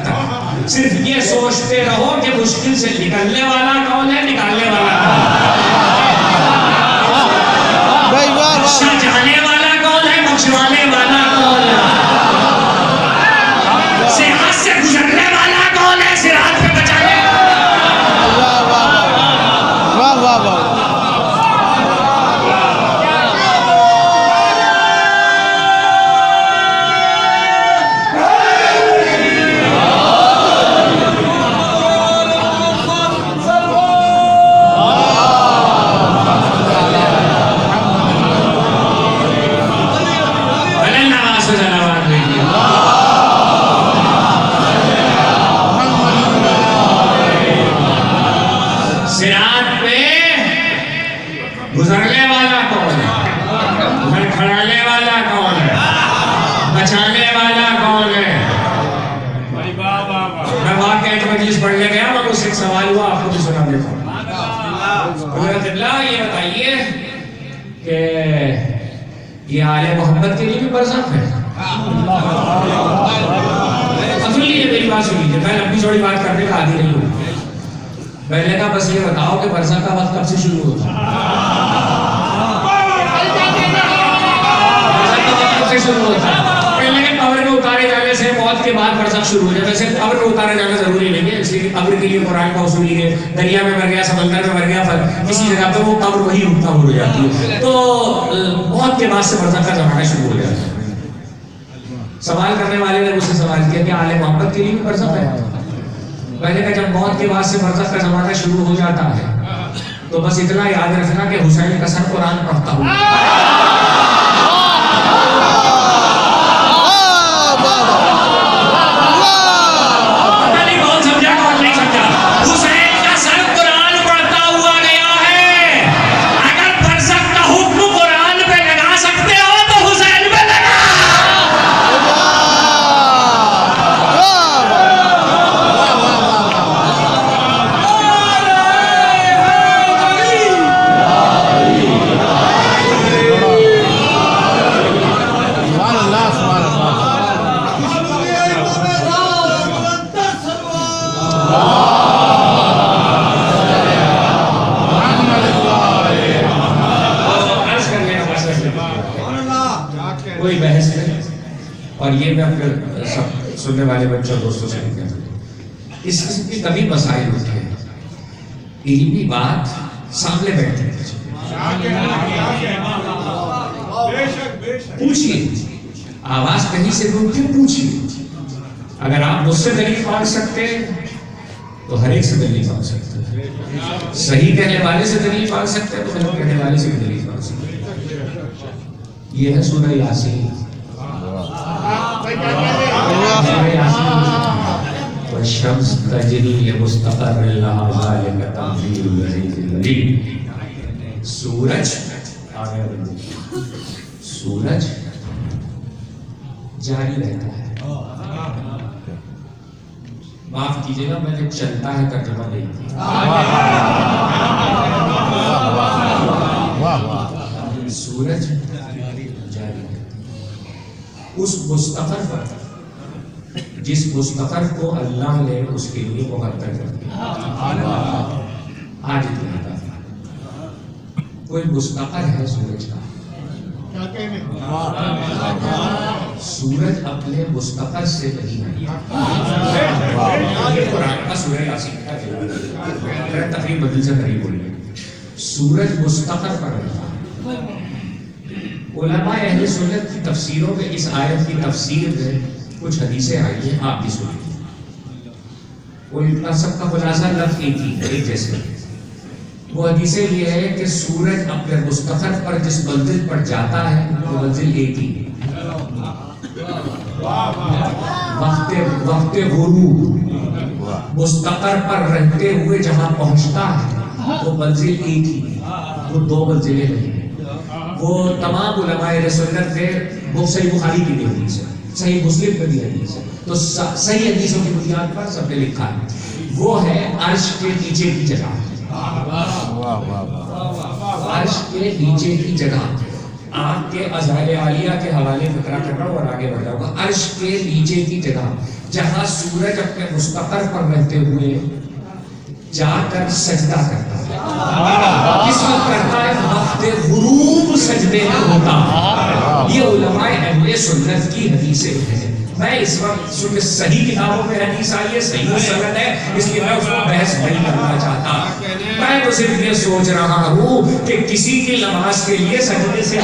तक सिर्फ ये सोचते रहो कि मुश्किल से निकलने वाला कौन है, निकालने वाला कौन है, जाने वाला कौन है, बख्शवाने वाला कौन है, सिरात से गुजरने वाला कौन है, सिरात पे बचाने वाला। गुजरने वाला कौन है, खड़ाने वाला कौन है, बचाने वाला कौन है? मैं वहां के एक मजलिस पढ़ने गया, वहां मुझसे एक सवाल हुआ, आपको भी सुना देता हूँ। ये बताइए कि ये आले मोहम्मद के लिए भी बरज़ख है? सुन लीजिए मेरी बात, सुन लीजिए, मैं लंबी चौड़ी बात करने का आदी नहीं हूँ। पहले का बस ये बताओ कि बरज़ख का वक्त कब से शुरू होता है? शुरू होता है पहले के कब्र में उतारे जाने से मौत के बाद बरज़ख शुरू हो जाता है। वैसे कब्र में उतारे जाना जरूरी नहीं है, इसलिए कब्र के लिए कुरान का उसूल है, दरिया में मर गया, समंदर में मर गया, किसी जगह पे वो कब्र वही रुकता हो जाती है, तो मौत के बाद से बरज़ख का जमाना शुरू हो जाता है। सवाल करने वाले ने मुझसे सवाल किया कि आले मोहम्मद के लिए भी बरज़ख है? मैंने कहा जब मौत के बाद से बरज़ख का जमाना शुरू हो जाता है तो बस इतना याद रखना कि हुसैन का सर कुरान पढ़ता हुआ कोई बहस नहीं। और ये मैं अपने सब सुनने वाले बच्चों दोस्तों से कहता हूं, इस किस्म की कभी मसाइल होते हैं, इल्मी बात सामने बैठे पूछिए, आवाज कहीं से रोक के पूछिए। अगर आप मुझसे दलील मांग सकते हैं तो हर एक से दलील मांग सकते हैं, सही कहने वाले से दलील मांग सकते हैं तो गलत कहने वाले से भी दलील मांग सकते हैं। ये है सूरह यासीन। वशम्स तजरी लिमुस्तक़र्रिन लहा ज़ालिका तक़दीरुल अज़ीज़िल अलीम। सूरज आ गया, सूरज जारी रहता है। माफ कीजिएगा, मैंने चलता है तर्जुमा नहीं किया। सूरज जारी है उस मुस्तक़र पर जिस मुस्तक़र को अल्लाह ने उसके लिए मुक़द्दर कर दिया। आज इतना कोई मुस्तक़र है सूरज का, सूरज अपने मुस्तक़र से नहीं है। कुरान का सूरह यासीन का तकरीब बदल से करीब बोलिए, सूरज मुस्तक़र पर रहता है। उलमा अहले सुन्नत की तफसीरों में इस आयत की तफसीर में कुछ हदीसें आई हैं, आप भी सुनिए। उनका सबका खुलासा लफ्ज़ एक जैसे। वो हदीसें ये है कि सूरज अपने मुस्तक़र पर जिस मंजिल पर जाता है वो मंजिल एक ही है। वक्त गुरूब मुस्तक़र पर रहते हुए जहां पहुंचता है वो मंजिल एक ही है, वो दो मंजिलें नहीं है। वो तमाम उलमाए सुन्नत ने वो सही बुखारी की भी हदीस है, सही मुस्लिम की भी हदीस है, तो सही हदीसों की बुनियाद पर सबने लिखा है। वो है अर्श के नीचे की जगह, अर्श के नीचे की जगह। आपके अज़ाइल आलिया के हवाले फिक्रा कर रहा हूँ और आगे बढ़ जाऊंगा। अर्श के नीचे की जगह जहां सूरज अपने मुस्तक़र पर रहते हुए जाकर सजदा करता है। किस वक्त करता है? वक्त गुरूब सजदे में होता है। ये उलमाए अहले सुन्नत की हदीसें हैं। मैं इस वक्त सही किताबों में हदीस आई है, सही सनद है, इसलिए मैं उसको बहस नहीं करना चाहता। मैं तो सिर्फ ये सोच रहा हूँ कि किसी की नमाज के लिए सजदे से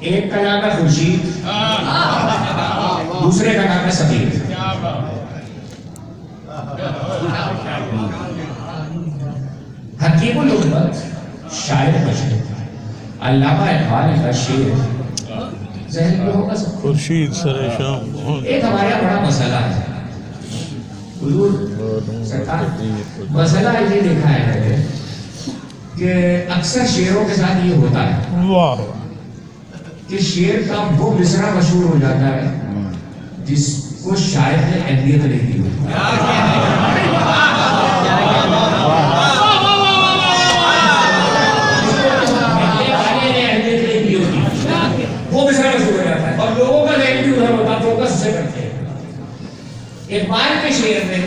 एक का नाम है खुर्शीद, दूसरे का नाम है सफीर। हकीमुल उम्मत शायर बशर अल्लामा इक़बाल का शेर ज़हन में होगा सब। खुर्शीद सरे शाम। एक हमारा बड़ा मसला है हुजूर सरकार, मसला ये देखा है कि अक्सर शेरों के साथ ये होता है वाह कि शेर का वो मिसरा मशहूर हो जाता है जिसको शायर ने अहमियत नहीं दी होती। वो मिसरा मशहूर हो जाता है और लोगों का ज़हन भी उधर होता है, फोकस से करते हैं। इक़बाल के शेर में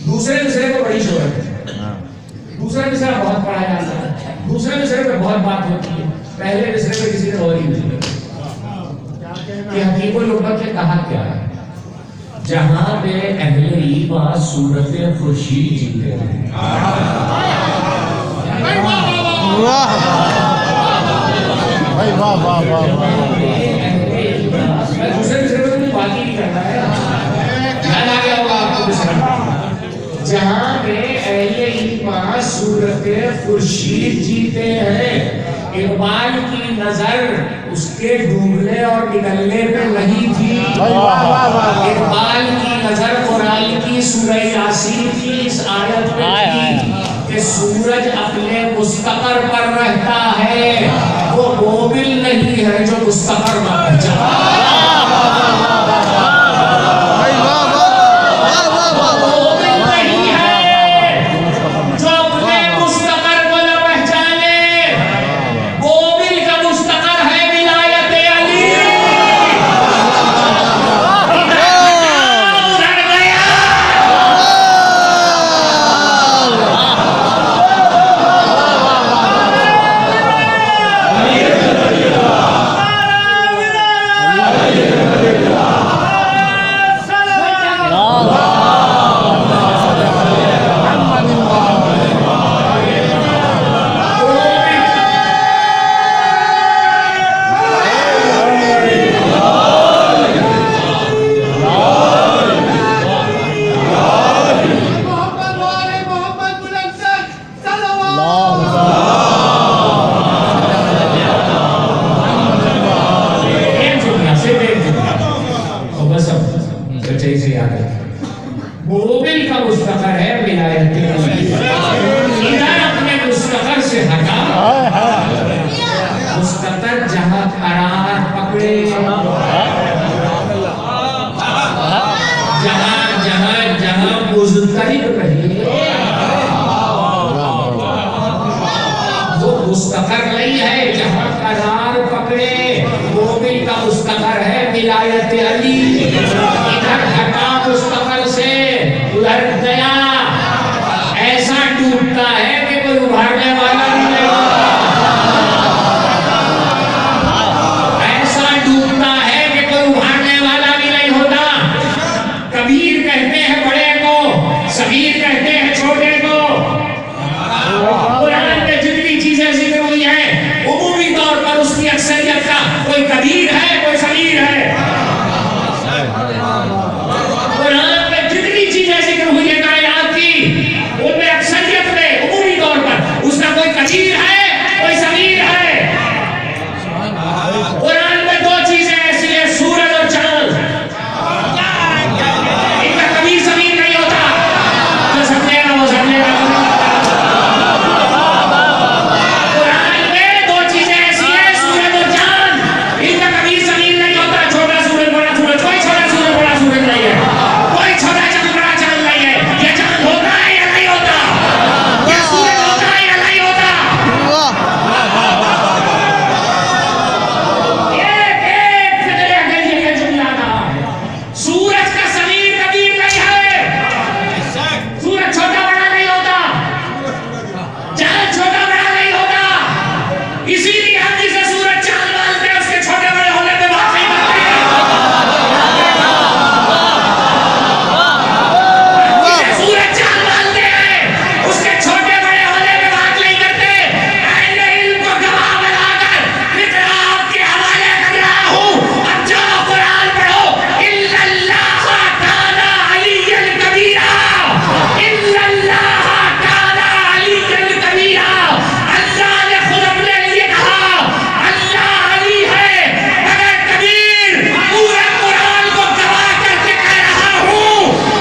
दूसरे मिसरे को बड़ी शोहरत है, दूसरा मिसरा बहुत पढ़ा जाता है, दूसरे मिसरे में बहुत बात होती है, पहले मिसरे में किसी ने और ही नहीं कि हकीमुल उम्मत ने कहा क्या है, जहां पे अहले ईमान सूरत खुर्शीद जीते हैं। भाई वाह वाह वाह दूसरे मिसरे में कोई बात ही नहीं करना है, ध्यान आ गया होगा आपको मिसरा। जहां पे अहले ईमान सूरत खुर्शीद जीते हैं, इक़बाल की नजर उसके डूबने और निकलने पे नहीं थी। इकबाल की नजर कुरान की सूरह यासीन की इस आयत पे थी कि सूरज अपने मुस्तकर पर रहता है, वो मोमिन नहीं है जो मुस्तकर पर रहता है। मोबिल का मुस्तकर है विलायत इधर अपने मुस्तकर से हटा, मुस्तकर जहां करार पकड़े, जहां जहां जहां मुस्तरिब रहे, वो मुस्तकर नहीं है जहां करार पकड़े। मोबिल का मुस्तकर है विलायत अली, इधर हटा मुस्तकर से उधर गया, ऐसा डूबता है कि कोई उभारने वाला भी नहीं होता, ऐसा डूबता है कि कोई उभारने वाला भी नहीं होता। कबीर कहते हैं बड़े को, सबीर कहते हैं छोटे को। कुरान में जितनी चीजें जिक्र हुई है उमूमी तौर पर उसकी अक्सरियत का कोई कबीर है कोई सबीर है। कबीर है कोई सबीर है। कुरान में दो चीजें ऐसी है, सूरज और चांद, इनका कबीर सबीर नहीं होता। जो समझेगा वो समझेगा। कुरान में दो चीजें ऐसी है, सूरज और चांद, इनका कबीर सबीर नहीं होता। छोटा सूरज बड़ा सूरज, कोई छोटा सूरज बड़ा सूरज नहीं है, कोई छोटा चांद बड़ा चांद नहीं है। ये चांद होता है या नहीं होता, ये सूरज होता है या नहीं होता। सूरज का समीर कबीर नहीं है, सूरज छोटा बड़ा नहीं होता, चांद छोटा बड़ा नहीं होता। इसीलिए हम जिसे सूरज चांद मानते हैं उसके छोटे बड़े होने पे बात नहीं करते। जिसे सूरज चांद मानते हैं उसके छोटे बड़े होने पे बात नहीं करते। अहले इल्म को गवाह बनाकर फिक्र आपके हवाले कर रहा हूं। अब जाओ कुरान पढ़ो। इल्लल्लाह काना अलिय्यन कबीरा, इल्लल्लाह काना अलिय्यन कबीरा। अल्लाह ने खुद अपने लिए कहा अल्लाह अली है मगर कबीर। पूरे कुरान को गवाह करके कह रहा हूं,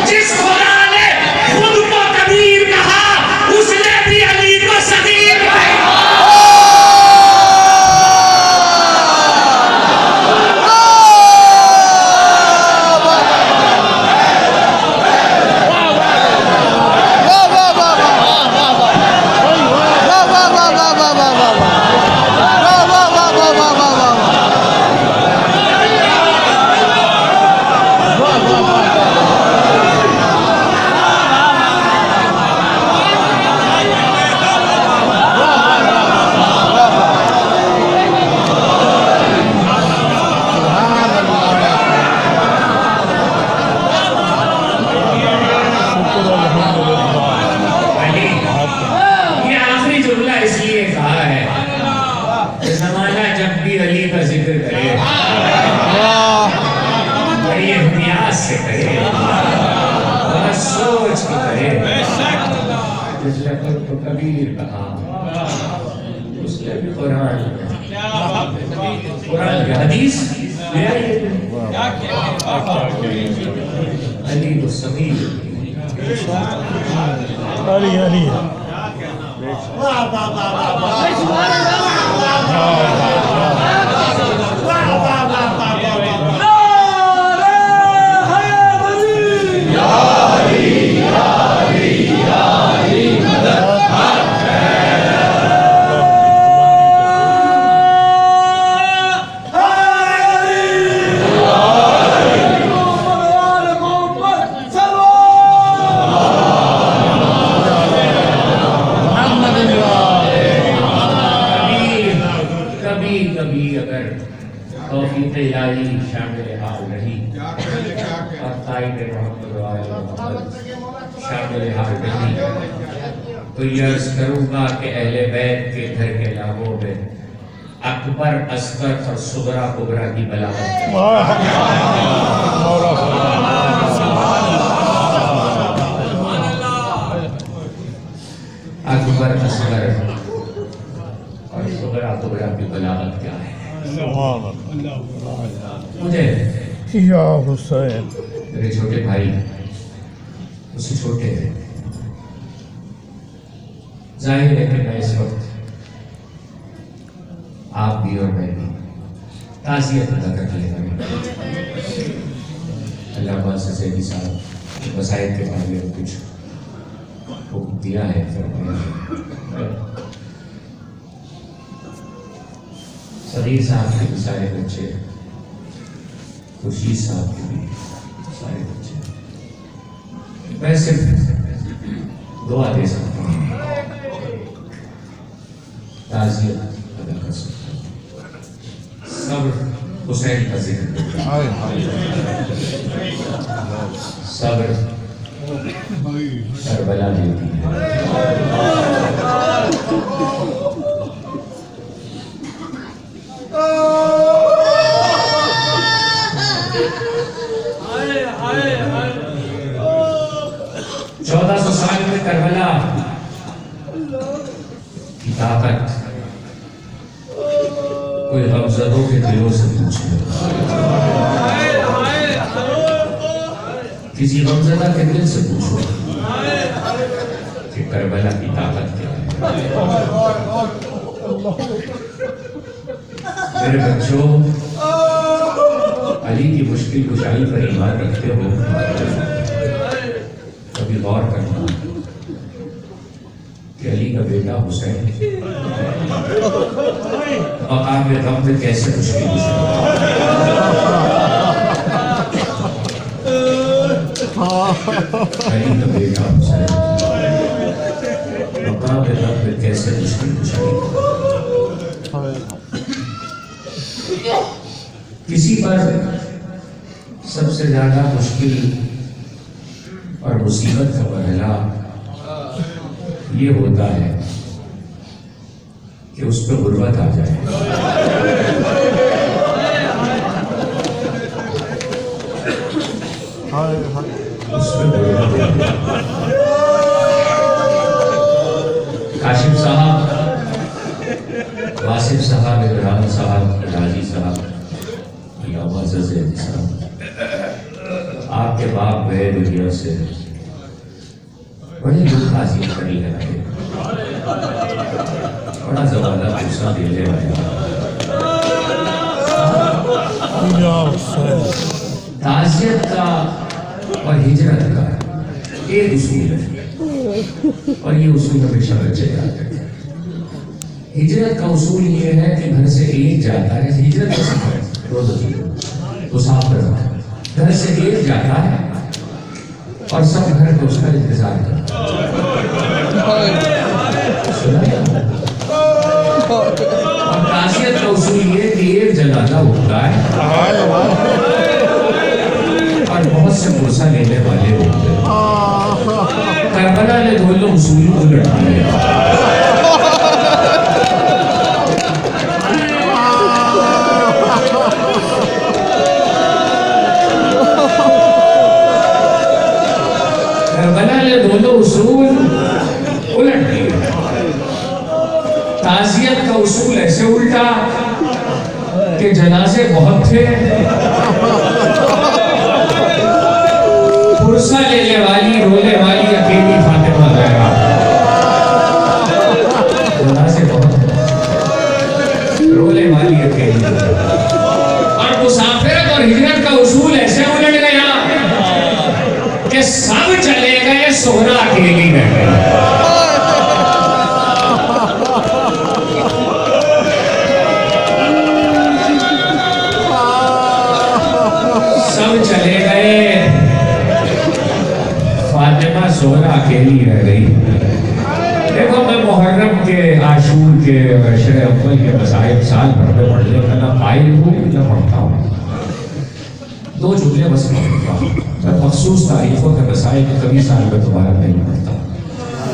जिस खुदा ने खुद को कबीर कहा उसने भी अली को सगीर कहा। ये आखिरी जुमला इसलिए कहा है कि ज़माना जब भी अली का जिक्र करे बड़ी एहतियात से करे, बहुत सोच के करे। जिसने खुद को कबीर कहा उसने भी कुरान कुरान की हदीस अली तो समीर अली अली कभी अगर तौफीक इलाही शामिल हाल रही और ताईद मोहम्मद शामिल हाल रही तो ये अर्ज करूंगा कि अहले बैत के घर के लाभों में अकबर असगर और सुगरा कुबरा की बलागत अकबर असगर और सुगरा कुबरा की बलागत क्या है। मुझे या हुसैन मेरे छोटे भाई उससे छोटे हैं, जाहिर है कि मैं इस वक्त आप भी और मैं भी ताज़ियत अदा करने लगा। अल्लाह सैदी साहब वसाइल के बारे में कुछ हुक्म दिया है। सदीर साहब के भी सारे बच्चे, खुर्शीद साहब के भी सारे बच्चे, मैं सिर्फ दुआ दे सकता हूँ, ताज़ियत अदा कर सकता हूँ। सब्र हुसैन का जिक्र, सब्र करबला देती है। चौदह सौ साल में करबला की ताकत कोई गमज़दों के दिलों से पूछे, किसी गमज़दा के दिल से पूछो कि करबला की ताकत क्या है। मेरे बच्चों, अली की मुश्किल कुशाई पर ईमान रखते हो, कभी गौर करना कि अली का बेटा हुसैन मकाम गम में कैसे मुश्किल कुशा। अली का बेटा हुसैन मकाम गम में कैसे मुश्किल कुशाई। किसी पर सबसे ज्यादा मुश्किल और मुसीबत का मरहला ये होता है कि उस पर गुर्बत आ जाए। उस पर गुर्बत आ जाए। काशिम साहब, वासिफ साहब, इमरान साहब, राजी साहब, आपके बाप गए दुनिया से, बड़ी दुख हासिल करी है, बड़ा जमाना गुस्सा देने वाला। ताज़ियत का और हिजरत का एक उसूल है और ये उसूल हमेशा बच्चे याद रखें। हिजरत का उसूल ये है कि घर से एक जाता है, हिजरत मुसाफिर घर से एक जाता है और सब घर को उसका इंतजार करता है। और ताज़ियत का उसूल ये कि एक जनाजा उठता है और बहुत से गुस्सा लेने वाले होते हैं। करबला ने दोनों उसूल को लड़ा लिया। दोनों उसूल उलट दिए। ताज़ियत का उसूल ऐसे उल्टा उठे, पुरसा लेने वाली रोने वाली अकेली फातिमा ज़हरा से बहुत रोने वाली अकेली। और मुसाफिरत और हिजरत का उसूल ऐसे उलट गया कि सब चले गए, सोहरा अकेली रह गई। सब चले गए, फातिमा सोहरा अकेली रह गई। देखो, मैं मुहर्रम के, आशूर के, अशरे अव्वल के मसाइब साल भर में पढ़ने का ना कायल हूँ न पढ़ता हूँ। 2 जुमले बस पढ़ूंगा। मैं मखसूस तारीखों के मसाइब कभी साल में दोबारा नहीं पढ़ता।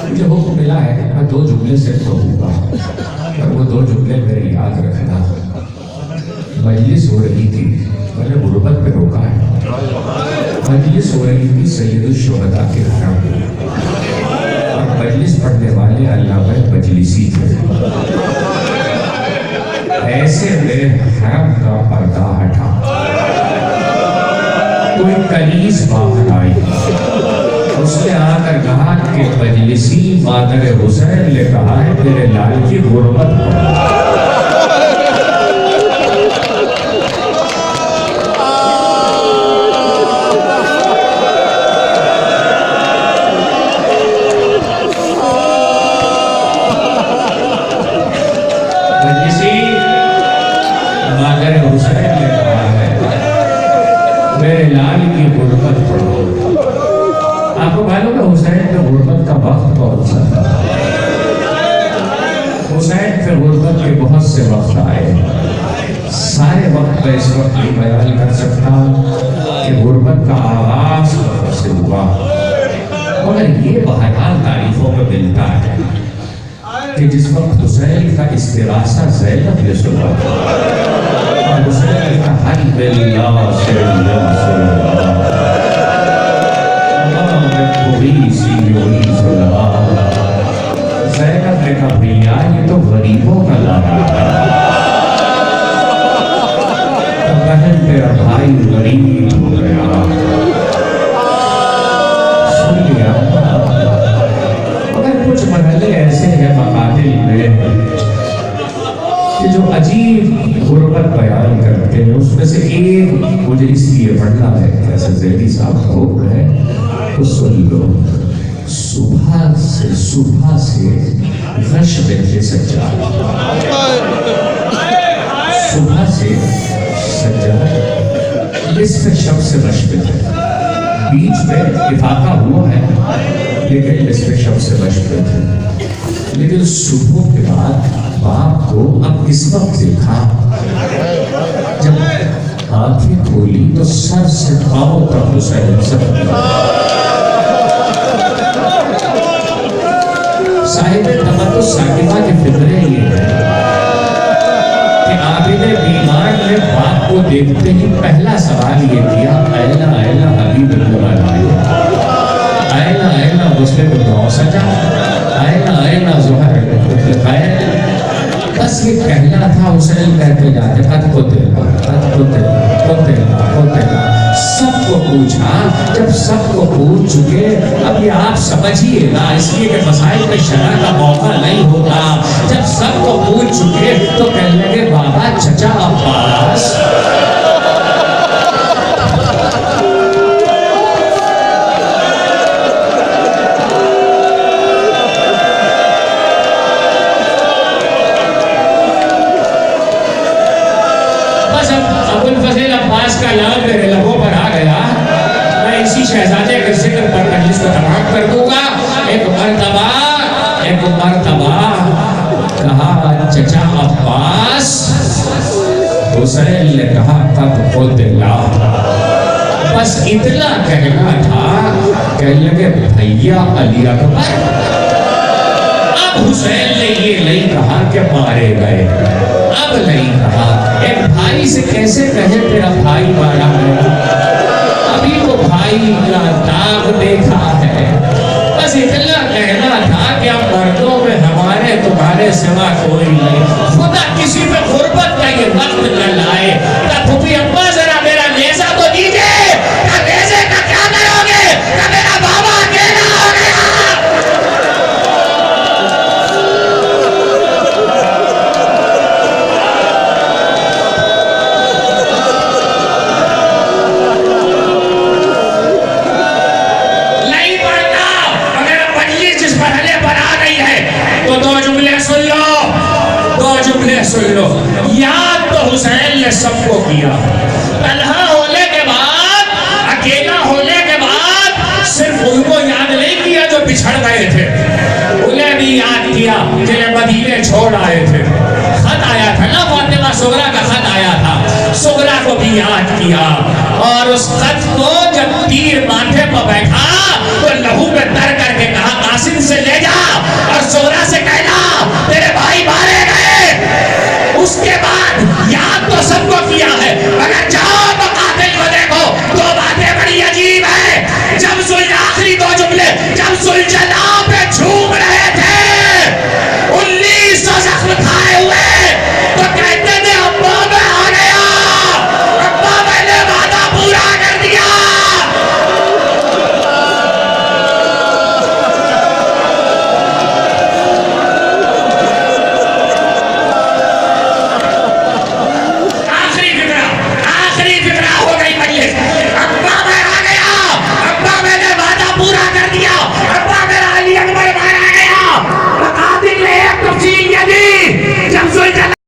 मुझे हुक्म मिला है कि मैं 2 जुमले से पढ़ूंगा, और वो 2 जुमले मेरे याद रखना। मजलिस हो रही थी, मैंने गुर्बत पे रोका है। मजलिस हो रही थी सैयदुल शुहदा के हरम में, और मजलिस पढ़ने वाले अल्लामा मजलिसी थे। ऐसे में हरम का पर्दा हटा, कोई कनीज बाहर आई, उसने आकर कहा कि मजलिसी मादर हुसैन ने कहा है तेरे लाल की गुर्बत को। मेरे लाल की गुर्बत पढ़ो। आपको मालूम है हुसैन पे गुर्बत का वक्त कौन सा था? हुसैन पे गुर्बत के बहुत से वक्त आए। सारे वक्त मैं इस वक्त नहीं बयान कर सकता कि गुर्बत का आगाज कब से हुआ, मगर ये बहरहाल तारीफों में मिलता है कि जिस वक्त हुसैन का इस्तिगासा ज़ैनब ने सुना और हुसैन का हल बिल्लाह से ज़ैनब ने कहा भैया ये तो गरीबों का लाना है। तो बहन तेरा भाई गरीब हो गया, सुन लिया। मगर कुछ मरहले ऐसे हैं मकातिल में कि जो अजीब गुर्बत बयान करते हैं। उसमें से एक मुझे इसलिए पढ़ना है, जैसे ज़ैदी साहब का हुक्म है तो सुन लो। सुबह से गश बैठे सज्जाद, सुबह से सज्जाद निस्फ़ शब से गश बैठे, बीच में इफाका हुआ है लेकिन निस्फ़ शब से गश बैठे। लेकिन सुबह के बाद बाप को अब इस वक्त देखा, जब आंखें खोली तो सर से पांव तक हुसैन सब। साहिब तमन्नुस साकिबा के फिक्रे ये है कि आबिद बीमार ने बाप को देखते ही पहला सवाल ये किया, ऐना ऐना हबीबुल्लाह ऐना ऐना मुस्लिम सजा, ऐना ऐना ज़ुहर बस ये कहना था। हुसैन कहते जाते सबको पूछा। जब सबको पूछ चुके अब ये आप समझिएगा, इसलिए कि मसाइल में शरह का मौका नहीं होता। जब सबको पूछ चुके तो कहने लगे बाबा चचा अब्बास, का नाम मेरे लबों पर आ गया। मैं इसी शहजादे के जिक्र पर मजलिस को तमाम कर दूंगा। एक मर्तबा कहा चचा अब्बास, हुसैन ने कहा तब खुद ला। बस इतना कहना था, कहने लगे भैया अली अकबर। अब हुसैन ने ये नहीं कहा कि मारे गए, अब नहीं कहा। एक भाई से कैसे कहे तेरा भाई मारा गया, अभी तो भाई का दाग देखा है। बस इतना कहना था कि अब मर्दों में हमारे तुम्हारे सिवा कोई नहीं। खुदा किसी पे गुर्बत का ये वक्त न लाए। सुन लो, याद तो हुसैन ने सबको किया। तन्हा होने के बाद, अकेला होने के बाद सिर्फ उनको याद नहीं किया जो बिछड़ गए थे, उन्हें भी याद किया जिन्हें मदीने छोड़ आए थे। खत आया था ना, फातिमा सुगरा का खत आया था, सुगरा को भी याद किया। और उस खत को जब तीर माथे पर बैठा तो लहू में दर्द